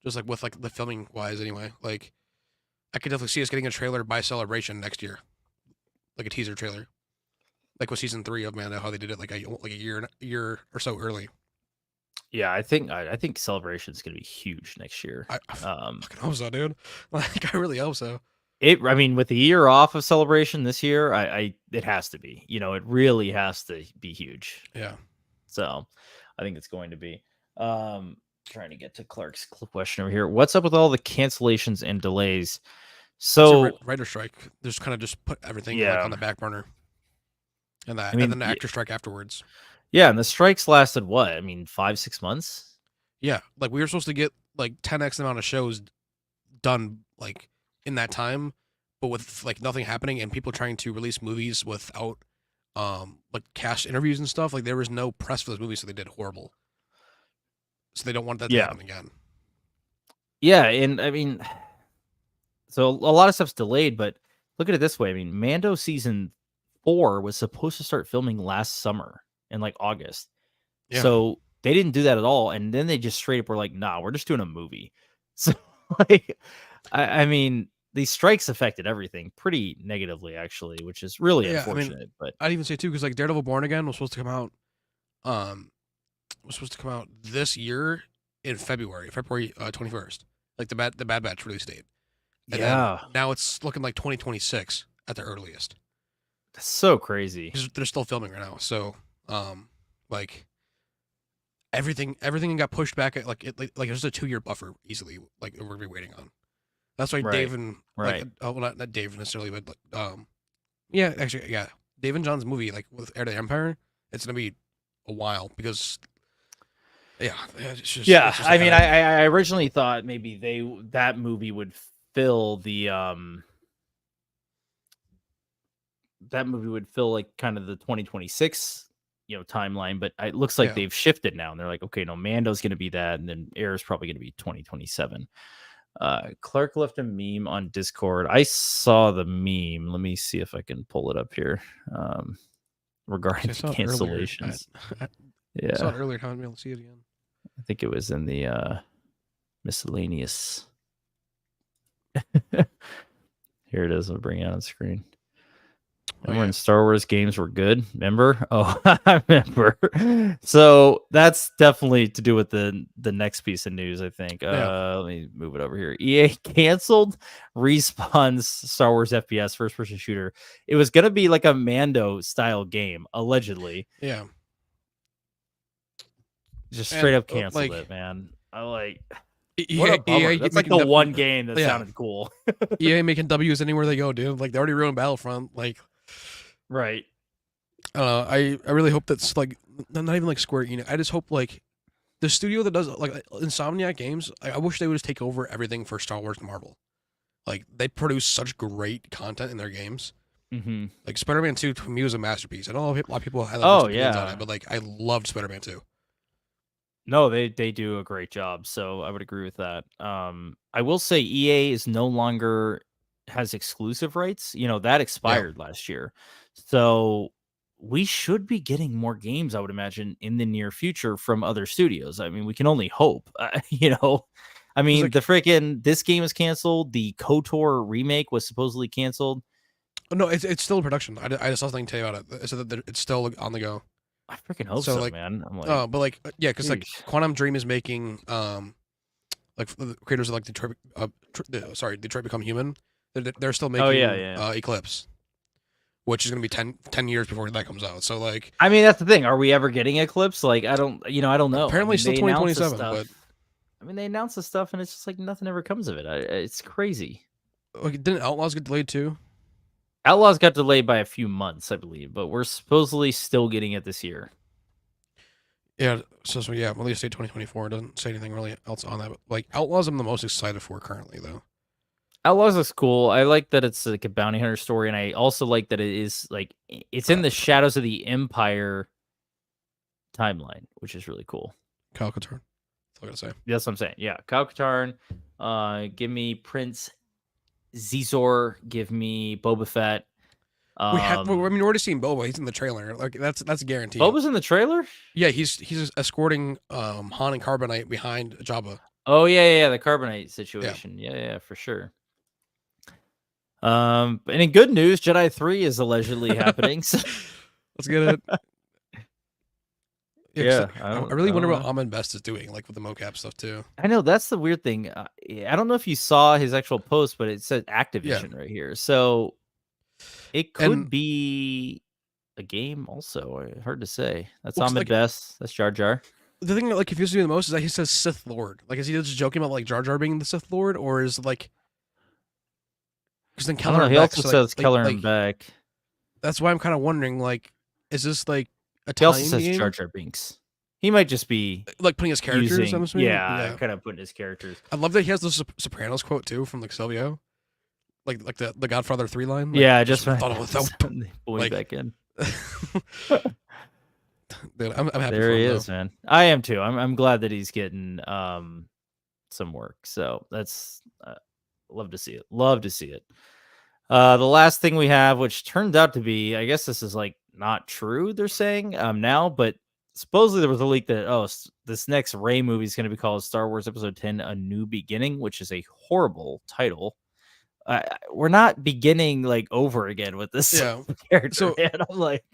Just like with like the filming wise, anyway. Like I could definitely see us getting a trailer by Celebration next year, like a teaser trailer, like with season 3 of Mando, how they did it like a year or so early. Yeah, I think Celebration is going to be huge next year. I Um, fucking hope so, dude. Like I really hope so. I mean, with the year off of Celebration this year, it has to be. It really has to be huge. Yeah. So, I think it's going to be. Trying to get to Clark's question over here. What's up with all the cancellations and delays? It's a So, writer strike. Just kind of just put everything like yeah, on the back burner, and I and mean, then the actor strike afterwards. yeah, and the strikes lasted what? I mean, 5-6 months. Yeah, like we were supposed to get like 10x amount of shows done like in that time, but with like nothing happening and people trying to release movies without like cast interviews and stuff. Like there was no press for those movies, so they did horrible. So they don't want that to Yeah, happen again. yeah, and I mean, so a lot of stuff's delayed, but look at it this way. I mean, Mando season 4 was supposed to start filming last summer in like August. Yeah, So they didn't do that at all. And then they just straight up were like, nah, we're just doing a movie. So like I mean, these strikes affected everything pretty negatively, actually, which is really yeah. I mean, unfortunate. But I'd even say too because like Daredevil Born Again was supposed to come out, was supposed to come out this year, in February 21st, like the Bad Batch release date, and then Yeah, now it's looking like 2026 at the earliest. that's so crazy. Because they're still filming right now, so like everything got pushed back at like there's a 2 year buffer easily, like we're gonna be waiting on. That's why Right, Dave and right. well, not Dave necessarily, but yeah, actually, yeah, Dave and John's movie, like with Heir to the Empire, it's gonna be a while because yeah, Yeah, it's just I mean, ahead of. I originally thought maybe that movie would fill the that movie would fill like kind of the 2026 timeline, but it looks like Yeah. they've shifted now, and they're like, okay, no, Mando's going to be that, and then Air is probably going to be 2027. Clark left a meme on Discord. I saw the meme. Let me see if I can pull it up here. Regarding I the saw it earlier. cancellations. I saw Yeah, it earlier. Haven't been able to see it again. I think it was in the miscellaneous. Here it is. I'll bring it on screen. Remember when Star Wars games were good? Remember? Oh, I remember. So that's definitely to do with the next piece of news, I think. Let me move it over here. EA canceled Respawn's Star Wars FPS first-person shooter. It was going to be like a Mando style game, allegedly. Yeah. Just straight up canceled it, man. I like... EA, what a bummer. EA That's like the one game that sounded cool. EA making W's anywhere they go, dude. Like they already ruined Battlefront. Like, right. I really hope that's like not even like Square Enix. I just hope like the studio that does like Insomniac Games. I wish they would just take over everything for Star Wars and Marvel. Like they produce such great content in their games. Mm-hmm. Like Spider-Man 2 to me was a masterpiece. I know a lot of people had opinions on it, but like I loved Spider-Man 2. No, they do a great job, so I would agree with that. I will say EA is no longer has exclusive rights. That expired last year. So we should be getting more games, I would imagine, in the near future from other studios. I mean, we can only hope. I mean, like, this game is canceled. The KOTOR remake was supposedly canceled. No, it's still in production. I just saw something to tell you about it. It said that it's still on the go. I freaking hope so, man. I'm like, but like, yeah, because like Quantum Dream is making, like the creators of like Detroit, Detroit Become Human. They're still making, Eclipse, which is gonna be 10 years before that comes out. So like, I mean, that's the thing. Are we ever getting Eclipse? Like, I don't know. Apparently, still 2027. But I mean, they announced the stuff, and it's just like nothing ever comes of it. It's crazy. Like, didn't Outlaws get delayed too? Outlaws got delayed by a few months, I believe, but we're supposedly still getting it this year. Yeah, so yeah, release date 2024. It doesn't say anything really else on that. But like Outlaws, I'm the most excited for currently, though. Outlaws looks cool. I like that it's like a bounty hunter story, and I also like that it is like it's in the shadows of the Empire timeline, which is really cool. Kyle Katarn. That's all I gotta say. That's what I'm saying. Yeah, Kyle Katarn. Give me Prince Zizor. Give me Boba Fett. We're already seeing Boba. He's in the trailer. Like that's a guarantee. Boba's in the trailer? Yeah, he's escorting Han and Carbonite behind Jabba. Oh yeah, the Carbonite situation. Yeah, for sure. And in good news, Jedi 3 is allegedly happening. So. Let's get it. Yeah, I really wonder what Ahmed Best is doing, like with the mocap stuff too. I know that's the weird thing. I don't know if you saw his actual post, but it said Activision right here, so it could be a game. Also, hard to say. That's Ahmed Best. That's Jar Jar. The thing that like confuses me the most is that he says Sith Lord. Like, is he just joking about like Jar Jar being the Sith Lord, or is like? Because then Keller. He also says Keller and Beck. That's why I'm kind of wondering, like, is this like a he also says game? Jar Jar Binks. He might just be like putting his characters. I'm assuming. Yeah, kind of putting his characters. I love that he has the Sopranos quote too from like Silvio, like the Godfather 3 line. Like, yeah, just thought it was like, back in. Dude, I'm happy. There for him, he is, man. I am too. I'm glad that he's getting some work. So that's love to see it. Love to see it. The last thing we have, which turned out to be, I guess this is like not true. They're saying now, but supposedly there was a leak that this next Rey movie is going to be called Star Wars Episode 10: A New Beginning, which is a horrible title. We're not beginning like over again with this character. So man. I'm like,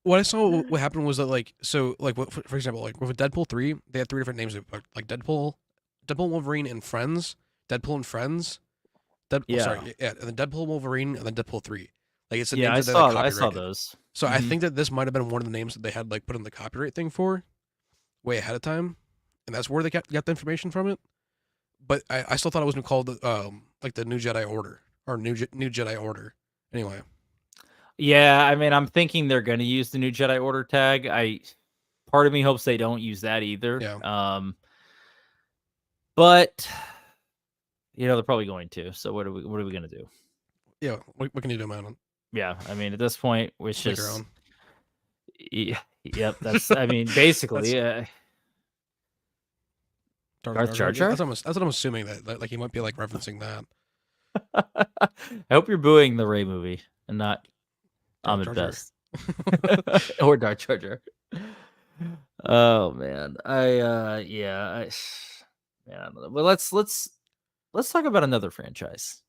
what I saw, what happened was that like, so like, what, for example, like with Deadpool 3, they had three different names, like Deadpool, Wolverine, and Friends, Deadpool and Friends, Yeah. sorry, yeah, and then Deadpool, Wolverine, and then Deadpool 3. Like it's the Yeah, names that they like I saw copyrighted. those. So I Hmm. think that this might have been one of the names that they had like put in the copyright thing for way ahead of time, and that's where they got the information from it. But I still thought it was called like the New Jedi Order or New Jedi Order. Anyway, Yeah, I mean, I'm thinking they're gonna use the new Jedi Order tag. I Part of me hopes they don't use that either. yeah, But they're probably going to. So what are we gonna do? yeah. What can you do, man? Yeah, I mean, at this point, it's Just make your just own. yep. That's I mean, That's basically, Darth Jar Jar Jar. Yeah, Jar. that's what I'm assuming that like he might be like referencing that I hope you're booing the Ray movie and not Jar Ahmed Jar. Best or Darth Jar Jar. Oh man, yeah, man. I don't know. Well, let's talk about another franchise.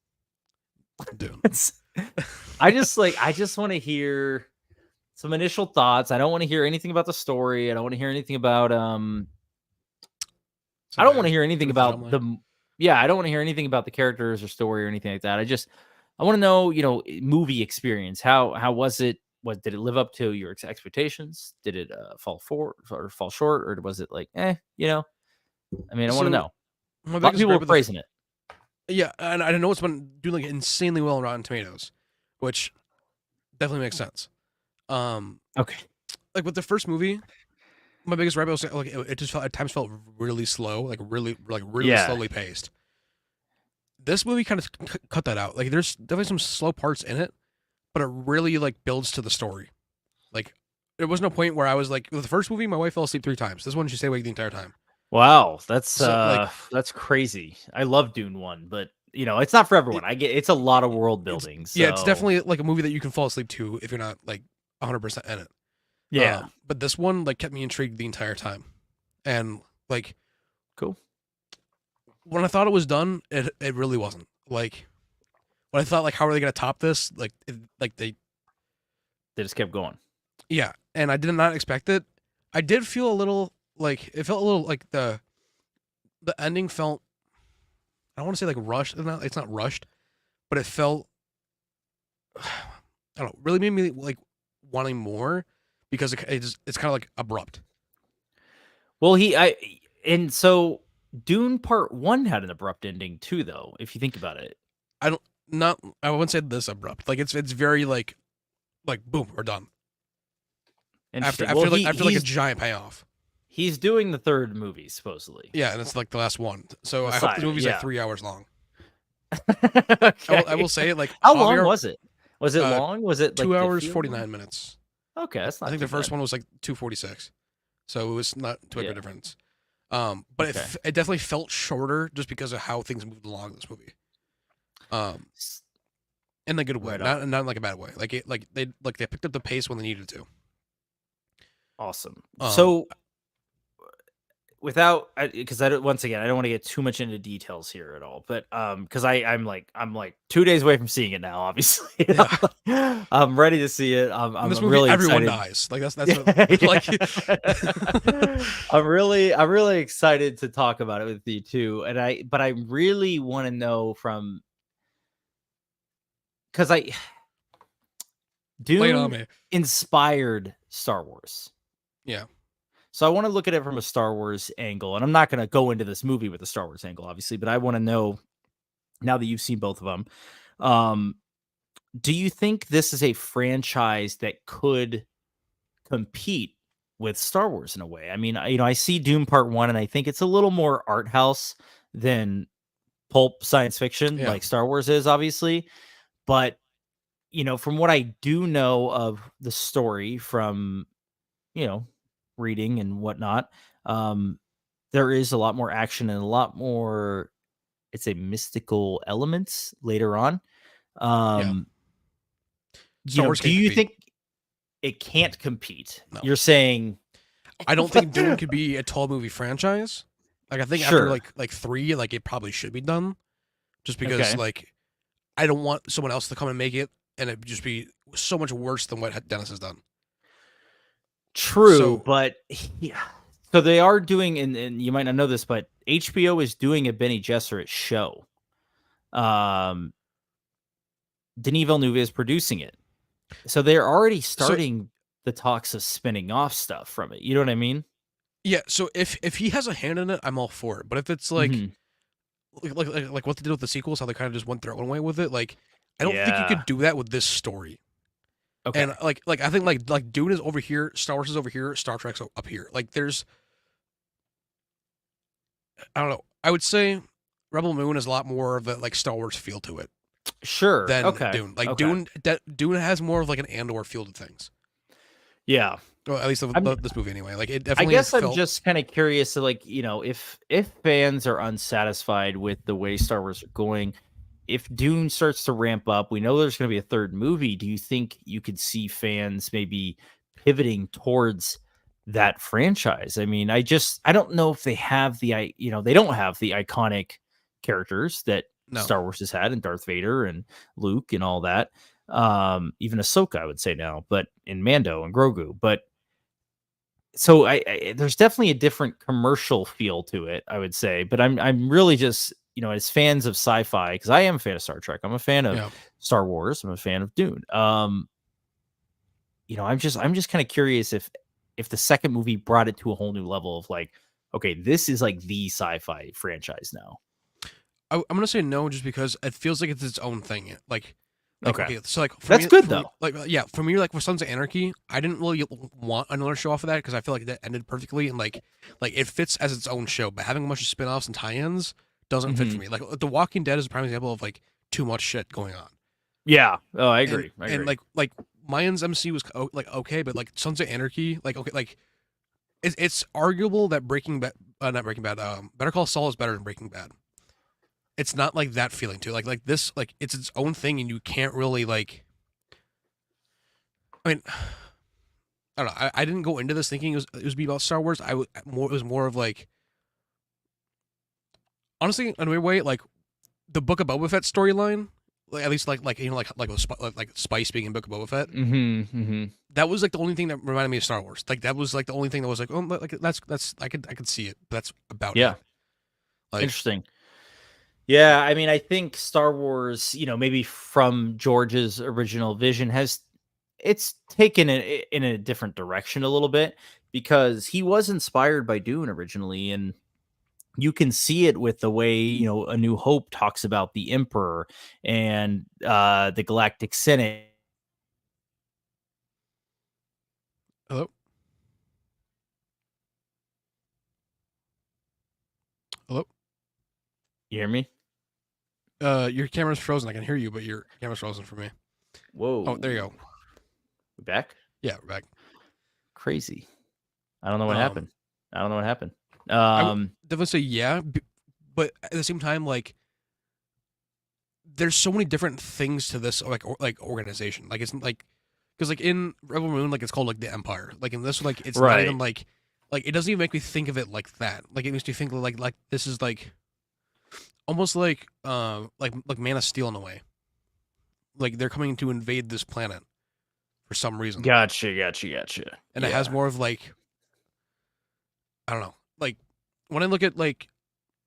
Dune. It's, I just want to hear some initial thoughts. I don't want to hear anything about the story. I don't want to hear anything about I don't want to hear anything Timothée about Chalamet. yeah, I don't want to hear anything about the characters or story or anything like that. I want to know, movie experience. How was it? What did it live up to your expectations? Did it fall short, or was it like, I mean, I want to So know. my A lot of biggest people gripe were with praising it. yeah, and I know it's been doing like insanely well on Rotten Tomatoes, which definitely makes sense. Um, Okay. like with the first movie, my biggest gripe was like it just felt at times felt really slow, like really Yeah. slowly paced. This movie kind of cut that out. Like there's definitely some slow parts in it, but it really like builds to the story. Like there was no point where I was like with the first movie, my wife fell asleep 3 times. This one she stayed awake the entire time. Wow, So like that's crazy. I love Dune 1, but it's not for everyone. it, I get it's a lot of world it's building. yeah, it's So, definitely like a movie that you can fall asleep to if you're not like 100% in it. yeah. But this one like kept me intrigued the entire time, and like Cool. when I thought it was done, it really wasn't. Like when I thought like how are they gonna top this? Like they They just kept going. yeah, and I did not expect it. I did feel a little like it felt a little like the ending felt I don't want to say like rushed. It's not rushed, but it felt I don't know, really made me like wanting more because it's kind of like abrupt. Well, and so Dune Part 1 had an abrupt ending too, though, if you think about it. I don't not I wouldn't say this abrupt. Like it's very like boom, we're done. Interesting. Well, After like a giant payoff. he's doing the third movie supposedly. Yeah, and it's like the last one. So I hope the Messiah, movie's like yeah. 3 hours long. I Okay. will say like How long Javier was it? Was it uh long? Was it like 2 hours feel long? 49 minutes. Okay, that's I not think too the first bad. one was like 2:46. So it was not too big of a Yeah. difference. But Okay. it definitely felt shorter just because of how things moved along in this movie. Um, S- in a good way, Right on. not in like a bad way. Like they picked up the pace when they needed to. Awesome. Um, So without because I don't, once again I don't want to get too much into details here at all, but because I'm like 2 days away from seeing it now, obviously. yeah. I'm ready to see it. In this I'm movie, really everyone excited. dies. Like that's Yeah, what, like yeah. I'm really excited to talk about it with you too, but I really want to know from because I lay it on Dune me. inspired Star Wars. Yeah, So I want to look at it from a Star Wars angle, and I'm not going to go into this movie with a Star Wars angle, obviously, but I want to know now that you've seen both of them. Um, do you think this is a franchise that could compete with Star Wars in a way? I mean, I see Doom Part 1 and I think it's a little more art house than pulp science fiction yeah, like Star Wars is obviously, but from what I do know of the story from, you know, reading and whatnot, um there is a lot more action and a lot more it's a mystical elements later on. yeah. Um Star Wars do can't you compete. think it can't compete? No, You're saying I don't think Dune could be a 12 movie franchise. Like I think after sure. like three, like it probably should be done. Just because Okay. like I don't want someone else to come and make it and it just be so much worse than what Dennis has done. True, So but yeah. So they are doing, and you might not know this, but HBO is doing a Benny Gesserit show. Um, Denis Villeneuve is producing it, so they're already so starting the talks of spinning off stuff from it. You know what I mean? yeah, so if he has a hand in it, I'm all for it. But if it's like Hmm. like what they did with the sequels, how they kind of just went their own way with it, like I don't think you Yeah. could do that with this story. And Okay. like I think like Dune is over here, Star Wars is over here, Star Trek's up here. Like there's I don't know. I would say Rebel Moon is a lot more of a like Star Wars feel to it Sure. than Okay. Dune. Like Okay. Dune has more of like an Andor feel to things. Yeah. Well, at least I'm this movie anyway. Like it I definitely guess I'm felt. just kind of curious to, like, if fans are unsatisfied with the way Star Wars are going, if Dune starts to ramp up, we know there's going to be a third movie. Do you think you could see fans maybe pivoting towards that franchise? I mean, I don't know if they have they don't have the iconic characters that No. Star Wars has had, and Darth Vader and Luke and all that. Even Ahsoka, I would say now, but in Mando and Grogu, but so there's definitely a different commercial feel to it, I would say, but I'm really just, as fans of sci-fi, because I am a fan of Star Trek, I'm a fan of Yeah. Star Wars, I'm a fan of Dune. I'm just kind of curious if the second movie brought it to a whole new level of like, okay, this is like the sci-fi franchise now. I'm gonna say no, just because it feels like it's its own thing. Like Okay, okay, so like that's good though. yeah, for me like with Sons of Anarchy, I didn't really want another show off of that because I feel like that ended perfectly and like it fits as its own show, but having a bunch of spin-offs and tie-ins doesn't fit for Hmm. me. Like The Walking Dead is a prime example of like too much shit going on, Yeah. Oh, I and agree. I and agree. like Mayans MC was like okay, but like Sons of Anarchy, like okay, like it's arguable that Breaking Bad, not Breaking Bad, Better Call Saul is better than Breaking Bad. It's not like that feeling too. Like this, like it's its own thing, and you can't really like. I mean, I don't know. I didn't go into this thinking it was be about Star Wars. It was more of like honestly, in a weird way, like the Book of Boba Fett storyline. Like, at least like Spice being in Book of Boba Fett. Hmm. Hmm. That was like the only thing that reminded me of Star Wars. Like that was like the only thing that was like, oh, like that's I could see it. But that's about Yeah. it. Like Interesting. Yeah, I mean, I think Star Wars, maybe from George's original vision, it's taken it in a different direction a little bit, because he was inspired by Dune originally, and you can see it with the way, A New Hope talks about the Emperor and the Galactic Senate. hello, hello. You hear me? Your camera's frozen. I can hear you, but your camera's frozen for me. Oh, there you Whoa. go. We back? Yeah, we're back. Crazy. I don't know what Um, happened. I don't know what happened. I would definitely say yeah, but at the same time, like there's so many different things to this like organization. Like it's like because like in Rebel Moon, like it's called like the Empire. Like in this, like it's not even Right. like it doesn't even make me think of it like that. Like it makes me think like this is like almost like Man of Steel in a way. Like they're coming to invade this planet for some reason, Gotcha. Gotcha. Gotcha. and it has Yeah. more of like I don't know. Like when I look at like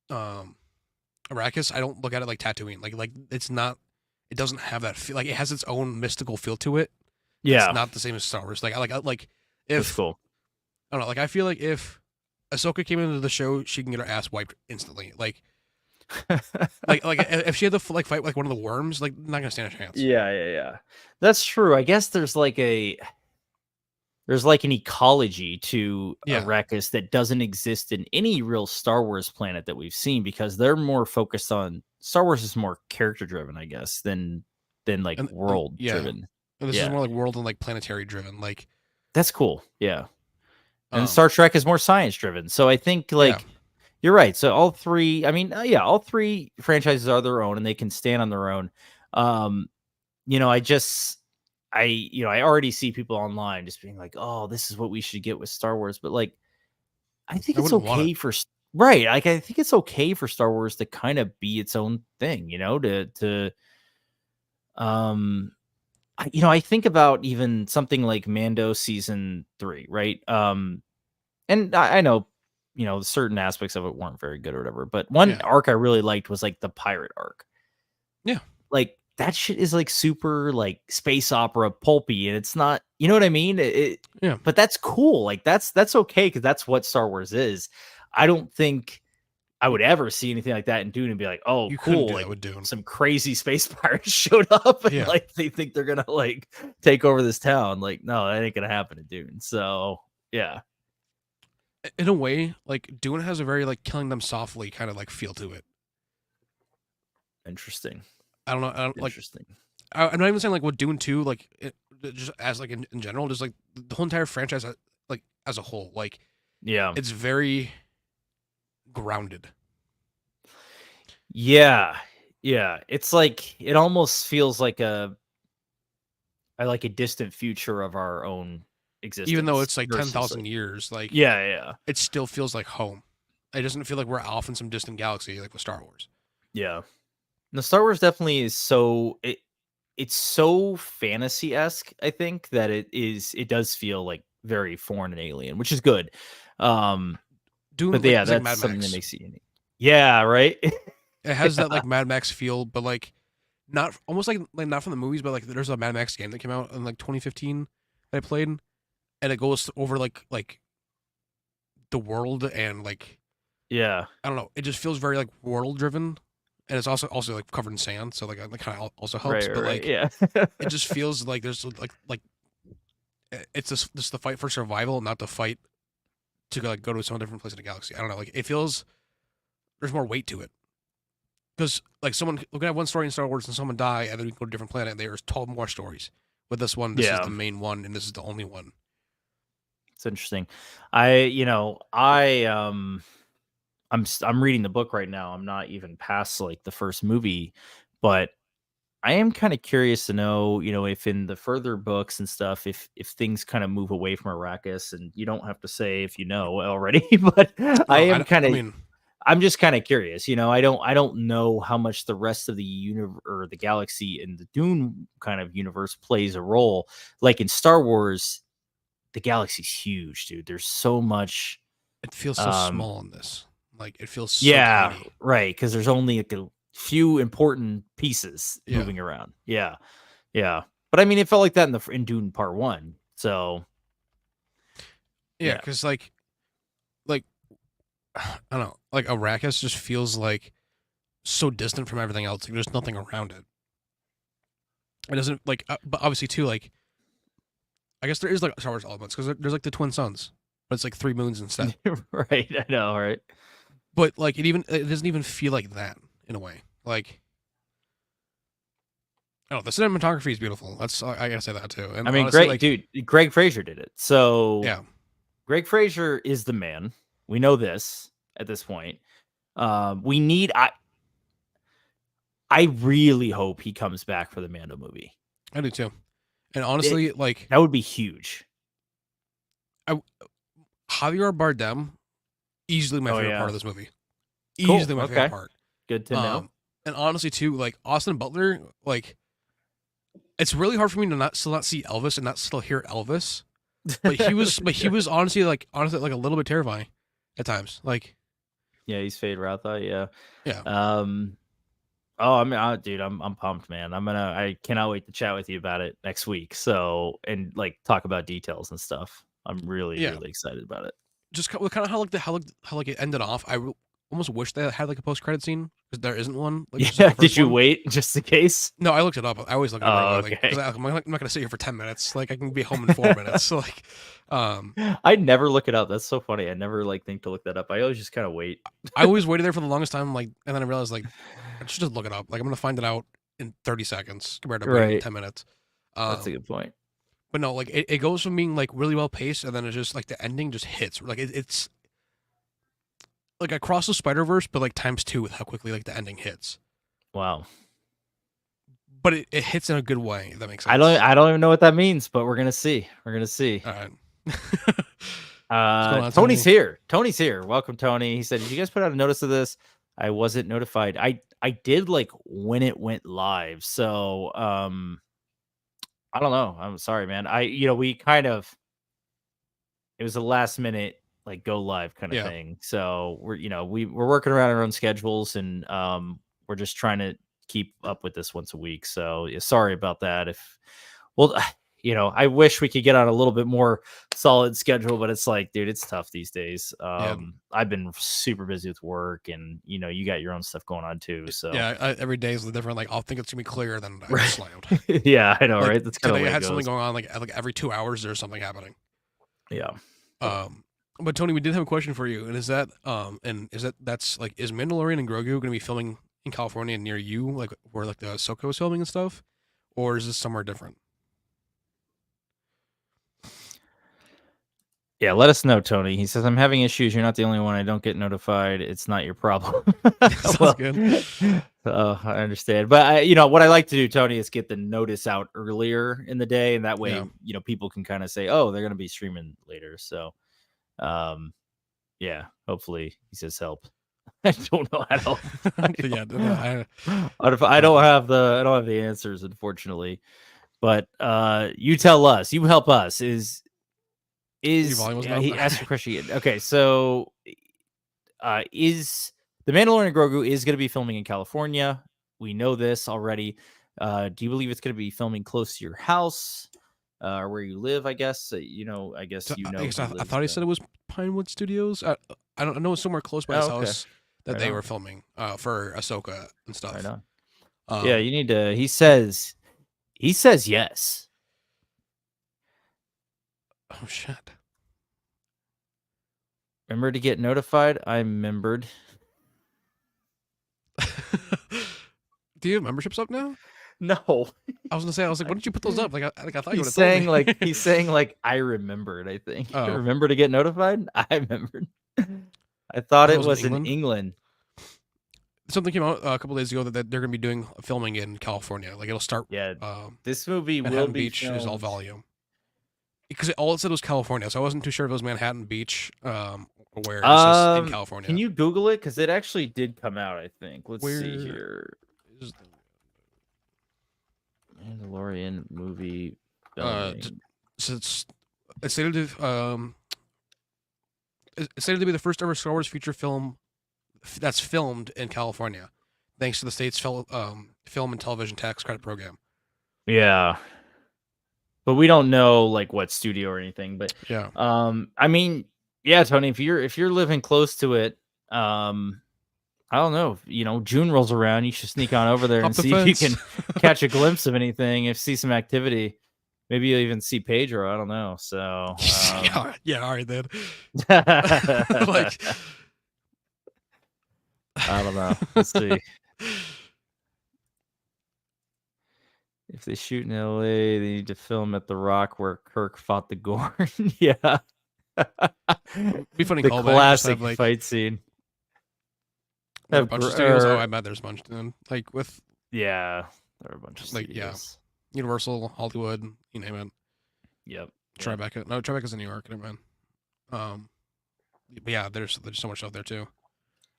um Arrakis, I don't look at it like Tatooine. Like it's not. It doesn't have that feel. Like it has its own mystical feel to it. That's Yeah. not the same as Star Wars. Like That's if cool. I don't know. Like I feel like if Ahsoka came into the show, she can get her ass wiped instantly. Like if she had to like fight like one of the worms, like not gonna stand a chance. Yeah, yeah, yeah. That's true. I guess there's like an ecology to Yeah, Arrakis that doesn't exist in any real Star Wars planet that we've seen, because they're more focused on Star Wars is more character driven, I guess, than like and world yeah, driven. and this is Yeah. more like world and like planetary driven. Like That's cool. Yeah. And um Star Trek is more science driven. So I think, yeah, like, you're right. So all three, I mean, yeah, all three franchises are their own and they can stand on their own. Um, I just I already see people online just being like, "Oh, this is what we should get with Star Wars." But like, I think I it's wouldn't want it. okay right. Like, I think it's okay for Star Wars to kind of be its own thing, to um I think about even something like Mando season 3, right? And I know, certain aspects of it weren't very good or whatever, but one Yeah. arc I really liked was like the pirate arc. Yeah. Like that shit is like super like space opera pulpy, and it's not, you know what I mean? Yeah. But that's cool. Like that's okay because that's what Star Wars is. I don't think I would ever see anything like that in Dune and be like, oh, You couldn't cool, do like that with Dune. some crazy space pirates showed up and Yeah. like they think they're gonna like take over this town. Like, no, that ain't gonna happen in Dune. So yeah, In a way, like Dune has a very like killing them softly kind of like feel to it. interesting. I don't know. I don't like. Interesting. I'm not even saying like with Dune 2, like just as like in general, just like the whole entire franchise, like as a whole, like Yeah. it's very grounded. Yeah. Yeah. It's like it almost feels like a distant future of our own Even though existence it's like versus 10,000 like years, like yeah, yeah. it still feels like home. It doesn't feel like we're off in some distant galaxy like with Star Wars. Yeah. The Star Wars definitely is it's so fantasy-esque, I think, that it does feel like very foreign and alien, which is good. Dune But like yeah, it's like that's Mad something that Max. makes it unique. Yeah, right? It has that like Mad Max feel, but like not almost like not from the movies, but like there's a Mad Max game that came out in like 2015 that I played, and it goes over like the world and like Yeah. I don't know, it just feels very like world driven, and it's also like covered in sand, so like that kind of also helps. Right, But right, like yeah. it just feels like there's like it's just the fight for survival, not the fight to like go to some different place in the galaxy. I don't know, like it feels there's more weight to it. Because like someone looking at one story in Star Wars and someone die and then we go to a different planet and there's 12 more stories. With this one, this is Yeah. the main one and this is the only one. It's interesting. I'm reading the book right now. I'm not even past like the first movie, but I am kind of curious to know, if in the further books and stuff, if things kind of move away from Arrakis, and you don't have to say if you know already, but I No, am kind I of, mean, I'm just kind of curious. I don't know how much the rest of the universe or the galaxy in the Dune kind of universe plays a role. Like in Star Wars, the galaxy's huge, dude. There's so much. it feels so Um, small in this. Like it feels so yeah, tiny. right. Because there's only like a few important pieces Yeah. moving around. Yeah. Yeah, but I mean, it felt like that in Dune Part 1, so Yeah, yeah. because like I don't know, like Arrakis just feels like so distant from everything else. Like there's nothing around it. It doesn't like, but obviously too, like I guess there is like Star Wars elements because there's like the twin suns, but it's like three moons instead. Right, I know, right? But like it doesn't even feel like that in a way. Like oh, the cinematography is beautiful. I gotta say that too. And I mean, honestly, great like dude, Greg Fraser did it, so yeah, Greg Fraser is the man. We know this at this point. We need I really hope he comes back for the Mando movie. I do too. And It honestly, like that would be huge. I, Javier Bardem, easily my Oh, favorite part yeah. of this movie. Cool, Easily my favorite okay. part. Good to know. And honestly too, like Austin Butler, like it's really hard for me to still not see Elvis and not still hear Elvis. But he was honestly like a little bit terrifying at times. Like Yeah, he's Fade Rautha, yeah. yeah, Oh, I mean, dude, I'm pumped, man. I cannot wait to chat with you about it next week. So, and like talk about details and stuff. I'm really, yeah. really excited about it. Just kind of how like it ended off. Almost wish they had like a post credit scene because there isn't one. Like just like Yeah, the first did you one. wait just in case? No, I looked it up. I always look it up right Oh, away, like because okay. I'm not gonna sit here for 10 minutes. Like I can be home in 4 minutes. So like, um, I never look it up. That's so funny. I never like think to look that up. I always just kind of wait. I always waited there for the longest time. Like, and then I realized like I should just look it up. Like I'm gonna find it out in 30 seconds compared to waiting Right. 10 minutes. That's a good point. But no, like it goes from being like really well paced, and then it just like the ending just hits. Like it's like across the Spider Verse, but like times two with how quickly like the ending hits. Wow. But it hits in a good way. If that makes sense. I don't even know what that means, but we're gonna see. We're gonna see. All right. What's going on, Tony's Tony? here. Tony's here. Welcome, Tony. He said, "Did you guys put out a notice of this?" I wasn't notified. I did like when it went live. So I don't know. I'm sorry, man. We it was a last minute like go live kind of Yeah, thing. So we're working around our own schedules, and we're just trying to keep up with this once a week. So yeah, sorry about that. If well, I wish we could get on a little bit more solid schedule, but it's like, dude, it's tough these days. yeah, I've been super busy with work, and you got your own stuff going on too. So yeah. Every day is different. Like I'll think it's gonna be clear, then I get right. slammed. Yeah, I know, Like right? That's kind of the today, I way it had something goes. going on. Like every 2 hours, there's something happening. Yeah. But Tony, we did have a question for you, and that's like, is Mandalorian and Grogu gonna be filming in California near you, like where like the Ahsoka was filming and stuff, or is this somewhere different? Yeah, let us know, Tony. He says, I'm having issues. You're not the only one. I don't get notified. It's not your problem. Sounds Well, good. I understand. But what I like to do, Tony, is get the notice out earlier in the day. And that way, Yeah, people can kind of say, oh, they're going to be streaming later. So, um, yeah, hopefully he says help. I don't know how to help. yeah. No, I don't have the answers, unfortunately. But you tell us, you help us. your volume was down. He asked a question again. Okay, so is the Mandalorian Grogu is going to be filming in California? We know this already. Do you believe it's going to be filming close to your house, or where you live? I guess I guess I guess he I lives. thought he said it was Pinewood Studios. I don't I know it's somewhere close by Oh, his okay, house that right they on, were filming for Ahsoka and right stuff. on. Yeah, Um, you need to. He says yes. oh shit. Remember to get notified. I remembered. Do you have memberships up now? No, I was gonna say, I was like, why didn't you put those up? Like I thought you would he's have told saying me. I remembered. I think Oh, remember to get notified. I remembered. I thought that it was in was in England. England. Something came out a couple days ago that they're gonna be doing filming in California. Like it'll start. Yeah, this movie will Manhattan be Beach is all filmed. volume because all it said was California, so I wasn't too sure if it was Manhattan Beach, or where. It's just in Can California. you Google it? Because it actually did come out. I think. Let's see Where here. is Mandalorian movie uh? filming. So it's stated to it's stated to be the first ever Star Wars feature film that's filmed in California, thanks to the state's film and television tax credit program. Yeah, but we don't know like what studio or anything. But Yeah, I mean, yeah, Tony, if you're living close to it, I don't know. June rolls around. You should sneak on over there hop and the see if you fence. can catch a glimpse of anything. If see some activity, maybe you'll even see Pedro. I don't know. So, Yeah, yeah, all right then. I Like, don't know. Let's see if they shoot in L.A. They need to film at the Rock where Kirk fought the Gorn. Yeah, be funny the callback. Just classic have like fight scene. with a bunch of studios. Oh, I bet there's a bunch. Then like with Yeah, there are a bunch of like yeah, studios. Universal, Hollywood, you name it. Yep. Tribeca. No, Tribeca's in New York. Never mind. But yeah, there's so much stuff there too.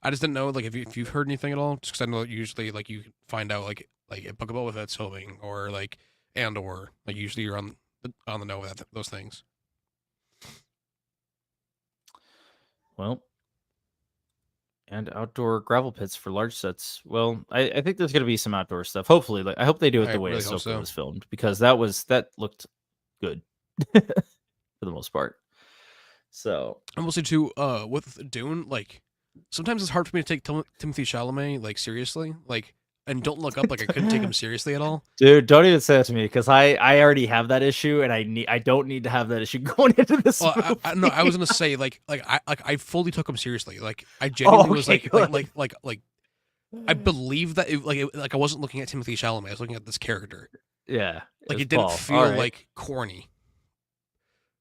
I just didn't know like if you've heard anything at all. Just because I know that usually like you find out like at Book of Boba Fett's filming or like Andor. Like usually you're on the know with those things. Well, and outdoor gravel pits for large sets. Well, I think there's gonna be some outdoor stuff. Hopefully, like I hope they do it I the way really hope Ahsoka so. was filmed because that looked good for the most part. So I will say too, with Dune, like sometimes it's hard for me to take Timothy Chalamet like seriously, like, and don't look up like I couldn't take him seriously at all. dude, don't even say that to me because I already have that issue and I don't need to have that issue going into this Well, movie. no, I was gonna say I fully took him seriously. Like I Oh, genuinely was okay, good. like I believe that like I wasn't looking at Timothy Chalamet. I was looking at this character. Yeah, Like was it didn't Paul. feel All right. like corny.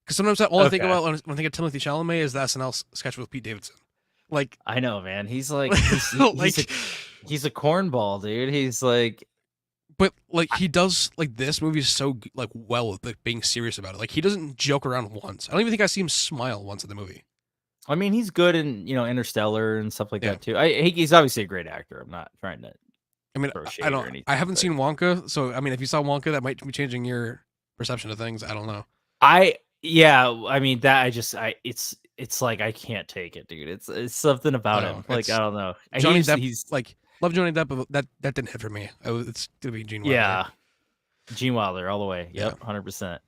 Because sometimes all I think Okay. about when I think of Timothy Chalamet is the SNL sketch with Pete Davidson. Like, I know, man. He's like he's a cornball, dude. He's like but like he does like this movie is so like well with like, being serious about it. Like he doesn't joke around once. I don't even think I see him smile once in the movie. I mean, he's good in Interstellar and stuff like Yeah, that too. He's obviously a great actor. I'm not trying to I mean throw I shade or don't. anything. I haven't But seen Wonka, so I mean if you saw Wonka, that might be changing your perception of things. I don't know. I mean that it's like I can't take it, dude. It's something about No, him. Like I it's don't know. Johnny Depp. He's Like love Johnny Depp, but that didn't hit for me. It's gonna be Gene Wilder. yeah, Gene Wilder all the way. Yeah. Yep, 100%.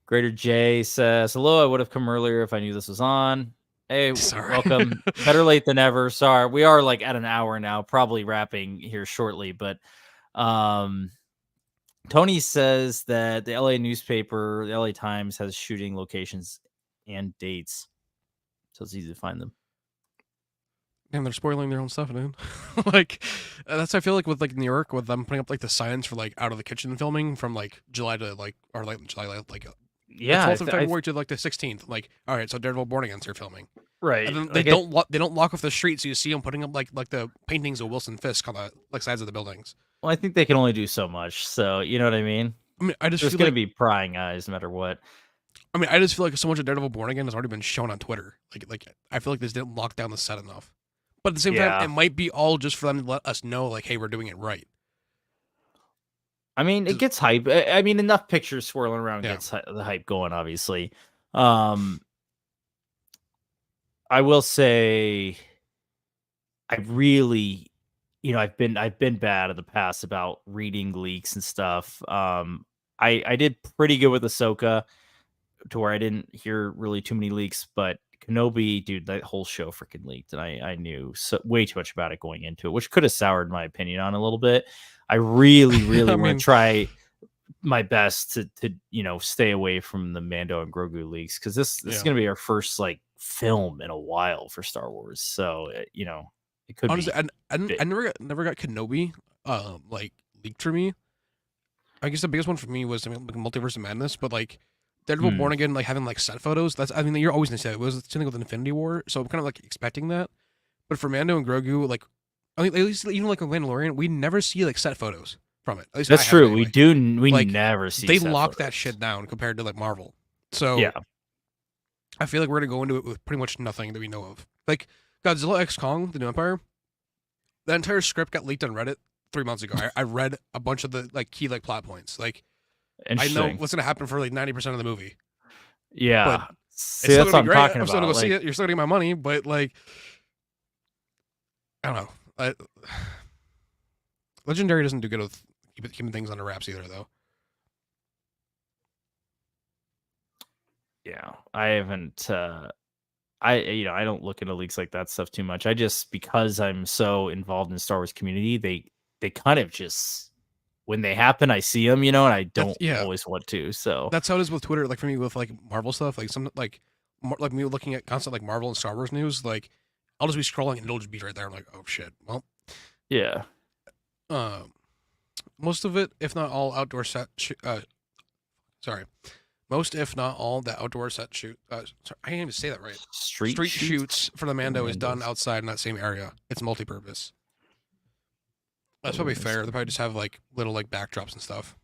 Greater J says, "Hello, I would have come earlier if I knew this was on." Hey, Sorry. welcome. Better late than never. Sorry, we are like at an hour now, probably wrapping here shortly. But um, Tony says that the LA newspaper, the LA Times, has shooting locations and dates, so it's easy to find them. Damn, they're spoiling their own stuff, dude. Like that's how I feel like with like New York with them putting up like the signs for like out of the kitchen filming from like July to like or like July like the Yeah, 12th of February to like the 16th. Like, all right, so Daredevil Born Against are filming, right. and then Like they don't lock off the street, so you see them putting up like the paintings of Wilson Fisk on the like sides of the buildings. well, I think they can only do so much. So you know what I mean. I mean, I just There's feel going to like be prying eyes no matter what. I mean, I just feel like so much of Daredevil Born Again has already been shown on Twitter. Like I feel like this didn't lock down the set enough. But at the same time, Yeah. it might be all just for them to let us know, like, hey, we're doing it right. I mean, it gets hype. I mean, enough pictures swirling around Yeah. gets the hype going. Obviously, I will say, I really, I've been bad in the past about reading leaks and stuff. I did pretty good with Ahsoka to where I didn't hear really too many leaks, but Kenobi, dude, that whole show freaking leaked, and I knew way too much about it going into it, which could have soured my opinion on a little bit. I really, really want to try my best to stay away from the Mando and Grogu leaks because this is going to be our first like film in a while for Star Wars. So it could honestly, be. I never got Kenobi like leaked for me. I guess the biggest one for me was like Multiverse of Madness, but like Daredevil Born Again, like having like set photos. That's I mean you're always gonna say it was something with Infinity War, so I'm kind of like expecting that. But for Mando and Grogu, like I mean at least even like with Mandalorian, we never see like set photos from it. At least That's true. Anyway. We like, never see. They lock that shit down compared to like Marvel. So yeah, I feel like we're gonna go into it with pretty much nothing that we know of. Like Godzilla X Kong, the New Empire. That entire script got leaked on Reddit 3 months ago. I read a bunch of the like key like plot points. Like I know what's gonna happen for like 90% of the movie. Yeah, but see, it's that's still what gonna be I'm great. talking I'm still about. gonna go see it. You're still getting my money, but like I don't know. Legendary doesn't do good with keeping things under wraps either, though. Yeah, I haven't. I don't look into leaks like that stuff too much. I just because I'm so involved in the Star Wars community, they kind of just when they happen, I see them, and I don't always want to. So that's how it is with Twitter. Like for me, with like Marvel stuff, like some like me looking at constant like Marvel and Star Wars news, like I'll just be scrolling and it'll just be right there. I'm like, oh shit. Well, yeah. Most of it, if not all, outdoor set. Most, if not all, the outdoor set shoot. Sorry, I can't even say that right. Street shoots for the Mando is done outside in that same area. It's multi-purpose. That's probably fair. They probably just have like little like backdrops and stuff.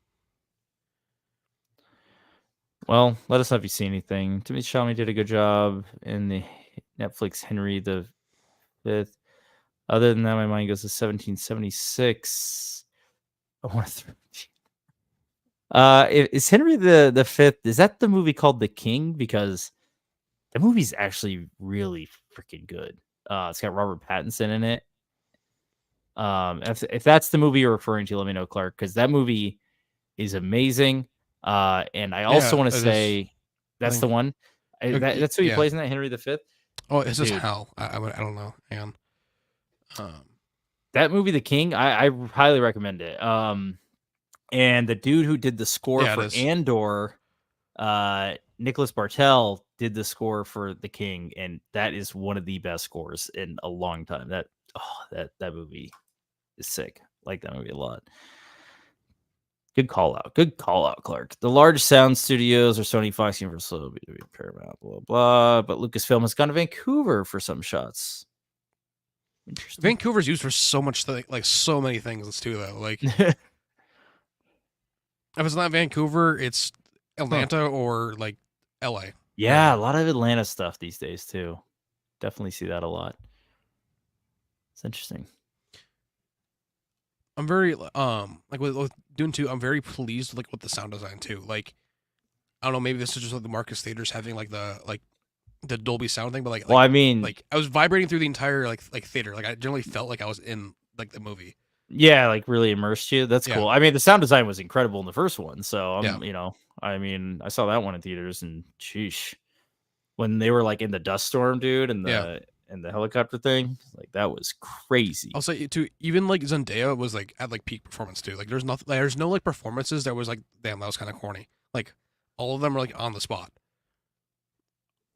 Well, let us know if you see anything. Timothy Chalamet did a good job in the Netflix Henry the Fifth. Other than that, my mind goes to 1776. I want to is Henry the Fifth? Is that the movie called The King? Because the movie's actually really freaking good. It's got Robert Pattinson in it. If that's the movie you're referring to, let me know, Clark, because that movie is amazing. And I also want to say that's the one. That's who he plays in that, Henry the Fifth. Oh, it's just hell. I don't know. Hang on. That movie, The King, I highly recommend it. And the dude who did the score for Andor, Nicholas Bartel, did the score for The King, and that is one of the best scores in a long time. That movie is sick. I like that movie a lot. Good call out, Clark. The large sound studios are Sony, Fox, Universal, Paramount, blah blah. But Lucasfilm has gone to Vancouver for some shots. Interesting. Vancouver's used for so much, like so many things too, though. Like, if it's not Vancouver, it's Atlanta or like LA. Yeah, a lot of Atlanta stuff these days too. Definitely see that a lot. It's interesting. I'm very like with Dune 2, I'm very pleased with the sound design too. Like I don't know, maybe this is just like the Marcus Theaters having like the Dolby sound thing, but Well, I mean, I was vibrating through the entire like theater. Like I generally felt like I was in like the movie. yeah, like really immersed you. That's Yeah, cool. I mean, the sound design was incredible in the first one. So yeah. I mean, I saw that one in theaters, and sheesh, when they were like in the dust storm, dude, Yeah. and the helicopter thing, like that was crazy. I'll say too. Even like Zendaya was like at like peak performance too. Like there's no like performances that was like damn that was kind of corny. Like all of them are like on the spot.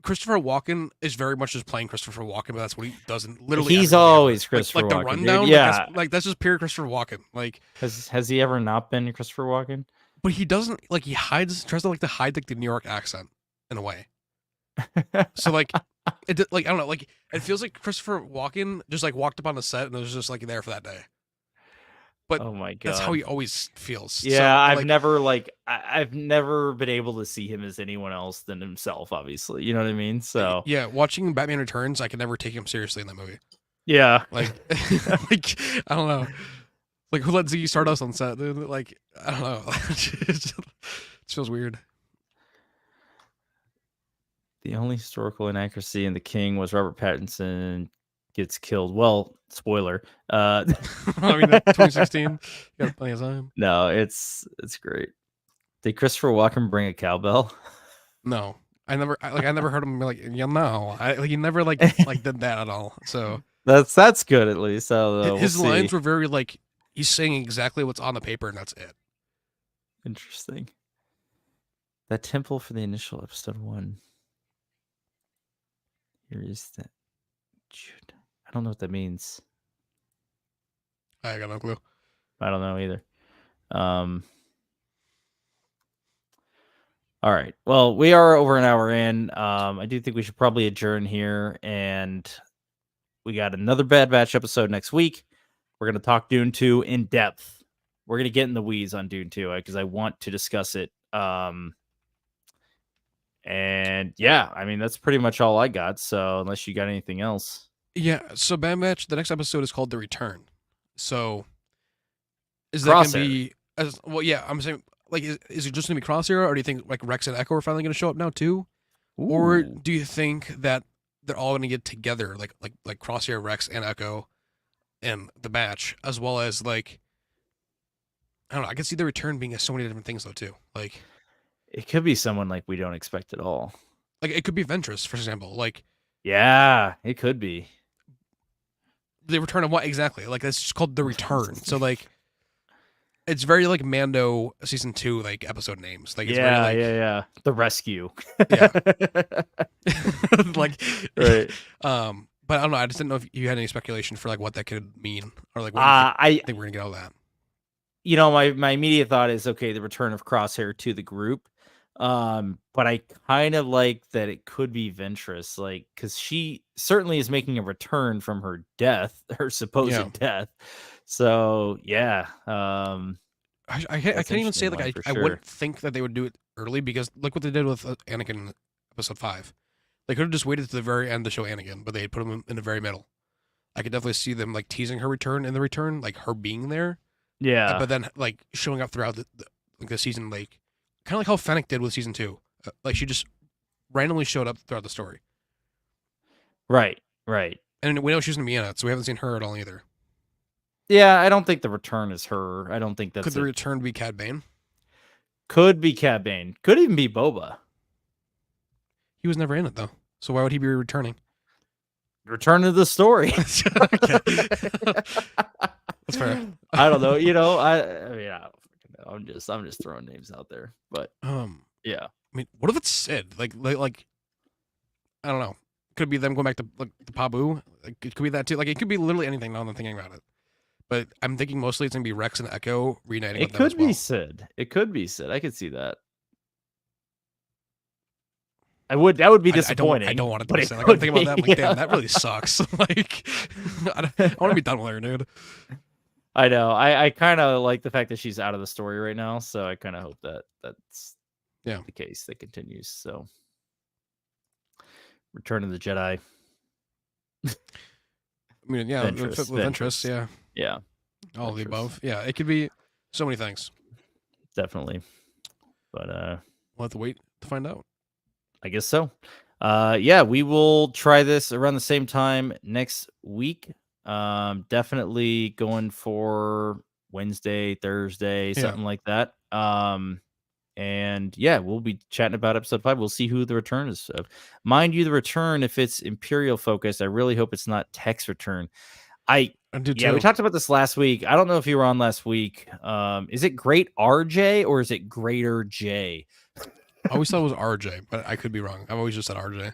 Christopher Walken is very much just playing Christopher Walken, but that's what he does in literally He's every movie ever. always Christopher Like the Walken, dude. rundown, Yeah, like that's just pure Christopher Walken. Like, has he ever not been Christopher Walken? but he doesn't like he hides tries to like to hide like the New York accent in a way. So like like I don't know, like it feels like Christopher Walken just like walked up on the set and was just like there for that day. But Oh my that's how god. he always feels. Yeah, So I've like never I've never been able to see him as anyone else than himself, obviously. You know what I mean? So yeah, watching Batman Returns, I can never take him seriously in that movie. yeah. Like like I don't know. Like who let Ziggy Stardust on set, dude? Like I don't know. It feels weird. The only historical inaccuracy in The King was Robert Pattinson gets killed. Well, spoiler. I mean, 2016, got plenty of time. No, it's great. Did Christopher Walken bring a cowbell? No, I never heard him be like, yeah, no, he never like did that at all. So That's good at least. So we'll his lines see. were very like he's saying exactly what's on the paper and that's it. Interesting. That temple for the initial episode 1. Here is that. I don't know what that means. I got no clue. I don't know either. All right. Well, we are over an hour in. I do think we should probably adjourn here, and we got another Bad Batch episode next week. We're going to talk Dune 2 in depth. We're going to get in the weeds on Dune 2 because I want to discuss it. And yeah, I mean, that's pretty much all I got. So unless you got anything else. Yeah. So Bad Batch, the next episode is called The Return. So is that going to be as well? Yeah, I'm saying like is it just going to be Crosshair, or do you think like Rex and Echo are finally going to show up now too? Ooh. Or do you think that they're all going to get together, like Crosshair, Rex, and Echo, and the Batch, as well as like I don't know. I can see the Return being so many different things though too. Like it could be someone like we don't expect at all. like it could be Ventress, for example. Like yeah, it could be the Return of what exactly? Like that's just called the Return. So like it's very like Mando season 2 like episode names. Like it's very like yeah. The rescue. yeah. Like right. But I don't know. I just didn't know if you had any speculation for like what that could mean or like what I think we're gonna get all that. My immediate thought is okay, the return of Crosshair to the group. But I kind of like that it could be Ventress, like because she certainly is making a return from her death, her supposed death. So yeah, I can't even say like I wouldn't think that they would do it early because look what they did with Anakin in episode 5. They could have just waited to the very end to show Anakin, but they put him in the very middle. I could definitely see them like teasing her return in the return, like her being there. Yeah, but then like showing up throughout the season, like kind of like how Fennec did with season 2. Like she just randomly showed up throughout the story. Right. And we know she's gonna be in it, so we haven't seen her at all either. Yeah, I don't think the return is her. I don't think that's could the return be Cad Bane? Could be Cad Bane. Could even be Boba. He was never in it though, so why would he be returning? Return to the story. That's fair. I don't know. I mean, I'm just throwing names out there, but yeah. I mean, what if it's Sid? Like I don't know. Could be them going back to like the Pabu. Like, it could be that too. Like it could be literally anything. Now that I'm thinking about it, but I'm thinking mostly it's gonna be Rex and Echo reuniting. It could be Sid. It could be Sid. I could see that. That would be disappointing. I don't want it to be Sid. Like, I'm thinking about that. Like, damn, that really sucks. Like, I want to be done with her, dude. I know. I kind of like the fact that she's out of the story right now, so I kind of hope that's the case that continues. So, Return of the Jedi. I mean, yeah, Ventress, yeah. All of the Ventress. above. Yeah, it could be so many things. Definitely. But We'll have to wait to find out. I guess so. Yeah, we will try this around the same time next week. Definitely going for Wednesday, Thursday, something like that. And yeah, we'll be chatting about episode 5. We'll see who the return is of. Mind you, the return, if it's Imperial focused, I really hope it's not Tech's return. I do too. We talked about this last week. I don't know if you were on last week. Is it Great RJ or is it Greater J? I always thought it was RJ, but I could be wrong. I've always just said RJ.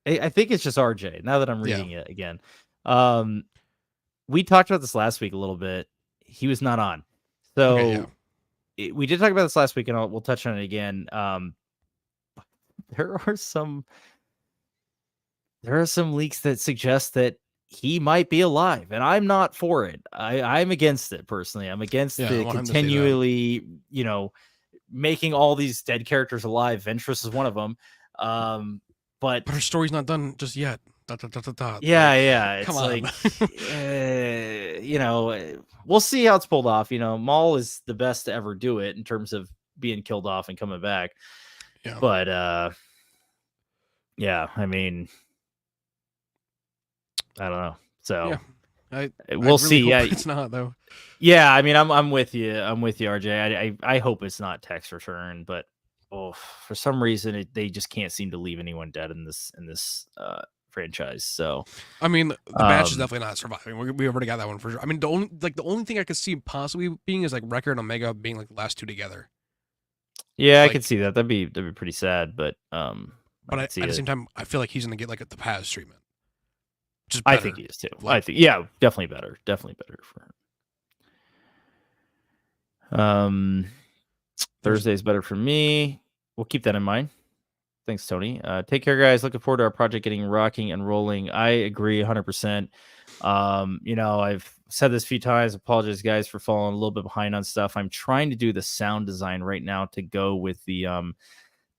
I think it's just RJ now that I'm Yeah. reading it again. We talked about this last week a little bit. He was not on. So Okay, yeah. we did talk about this last week, and we'll touch on it again. There are some leaks that suggest that he might be alive, and I'm not for it. I'm against it personally. I'm against Yeah, I the want him to say that. continually, making all these dead characters alive. Ventress is one of them. But her story's not done just yet. Yeah. It's Come on. like, we'll see how it's pulled off. Maul is the best to ever do it in terms of being killed off and coming back. Yeah. But yeah, I mean, I don't know. So yeah. We'll see. Hope it's not though. Yeah, I mean, I'm with you. I'm with you, RJ. I hope it's not Tech's return, but for some reason they just can't seem to leave anyone dead in this franchise. So I mean, the match is definitely not surviving. We already got that one for sure. I mean, the only thing I could see possibly being is like Wrecker and Omega being like the last two together. Yeah, I could see that. That'd be pretty sad, but at the same time, I feel like he's gonna get like the Paz treatment. I think he is too. I think definitely better. Definitely better for him. Thursday's better for me. We'll keep that in mind. Thanks, Tony. Take care, guys. Looking forward to our project getting rocking and rolling. I agree 100%. I've said this a few times. Apologize, guys, for falling a little bit behind on stuff. I'm trying to do the sound design right now to go with the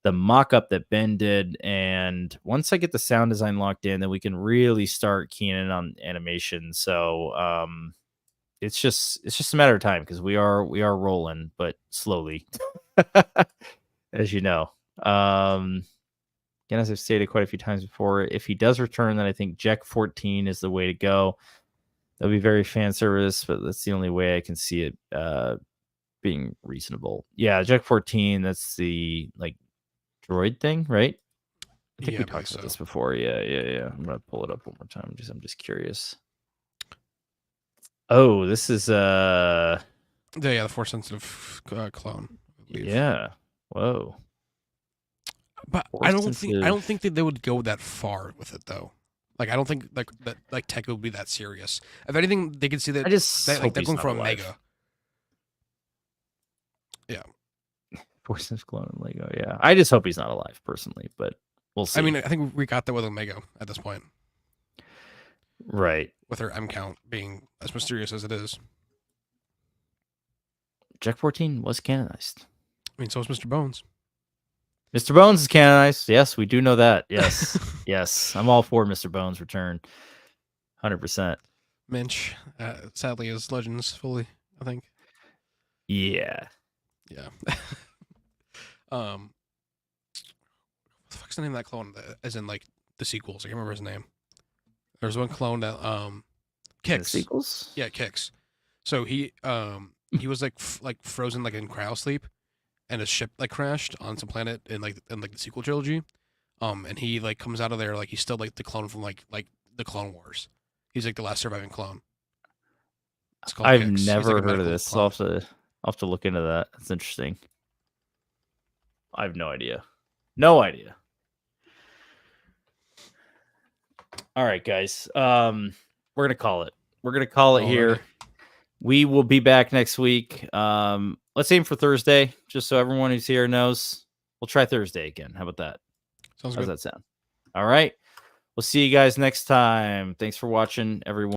mock-up that Ben did. And once I get the sound design locked in, then we can really start keying in on animation. So it's just a matter of time because we are rolling, but slowly, as you know. Again, as I've stated quite a few times before, if he does return, then I think Jack 14 is the way to go. That'll be very fan service, but that's the only way I can see it being reasonable. Yeah, Jack 14, that's the like droid thing, right? I think we talked about this before. Yeah. I'm gonna pull it up one more time. I'm just curious. Oh, this is the force sensitive clone. Yeah. Whoa. But I don't think that they would go that far with it though. Like I don't think like Tech would be that serious. If anything, they could see that they're going for Omega. Yeah. Force sensitive clone and Lego. Yeah. I just hope he's not alive personally, but we'll see. I mean, I think we got that with Omega at this point. Right. With her M count being as mysterious as it is. Jack 14 was canonized. I mean, so is Mr. Bones. Mr. Bones is canonized. Yes, we do know that. Yes. Yes. I'm all for Mr. Bones' return. 100%. Minch, sadly, is Legends fully, I think. Yeah. Yeah. What the fuck's the name of that clone? As in, like, the sequels. I can't remember his name. There's one clone that, Kix. The sequels? Yeah, Kix. So he was, like, frozen, like, in cryosleep. And his ship like crashed on some planet in the sequel trilogy, and he like comes out of there like he's still like the clone from like the Clone Wars. He's like the last surviving clone. I've Kix. Never heard of this. I'll have to look into that. That's interesting. I have no idea. No idea. All right, guys. We're gonna call it. We're gonna call it here. Right. We will be back next week. Let's aim for Thursday, just so everyone who's here knows. We'll try Thursday again. How about that? Sounds good. How's that sound? All right. We'll see you guys next time. Thanks for watching, everyone.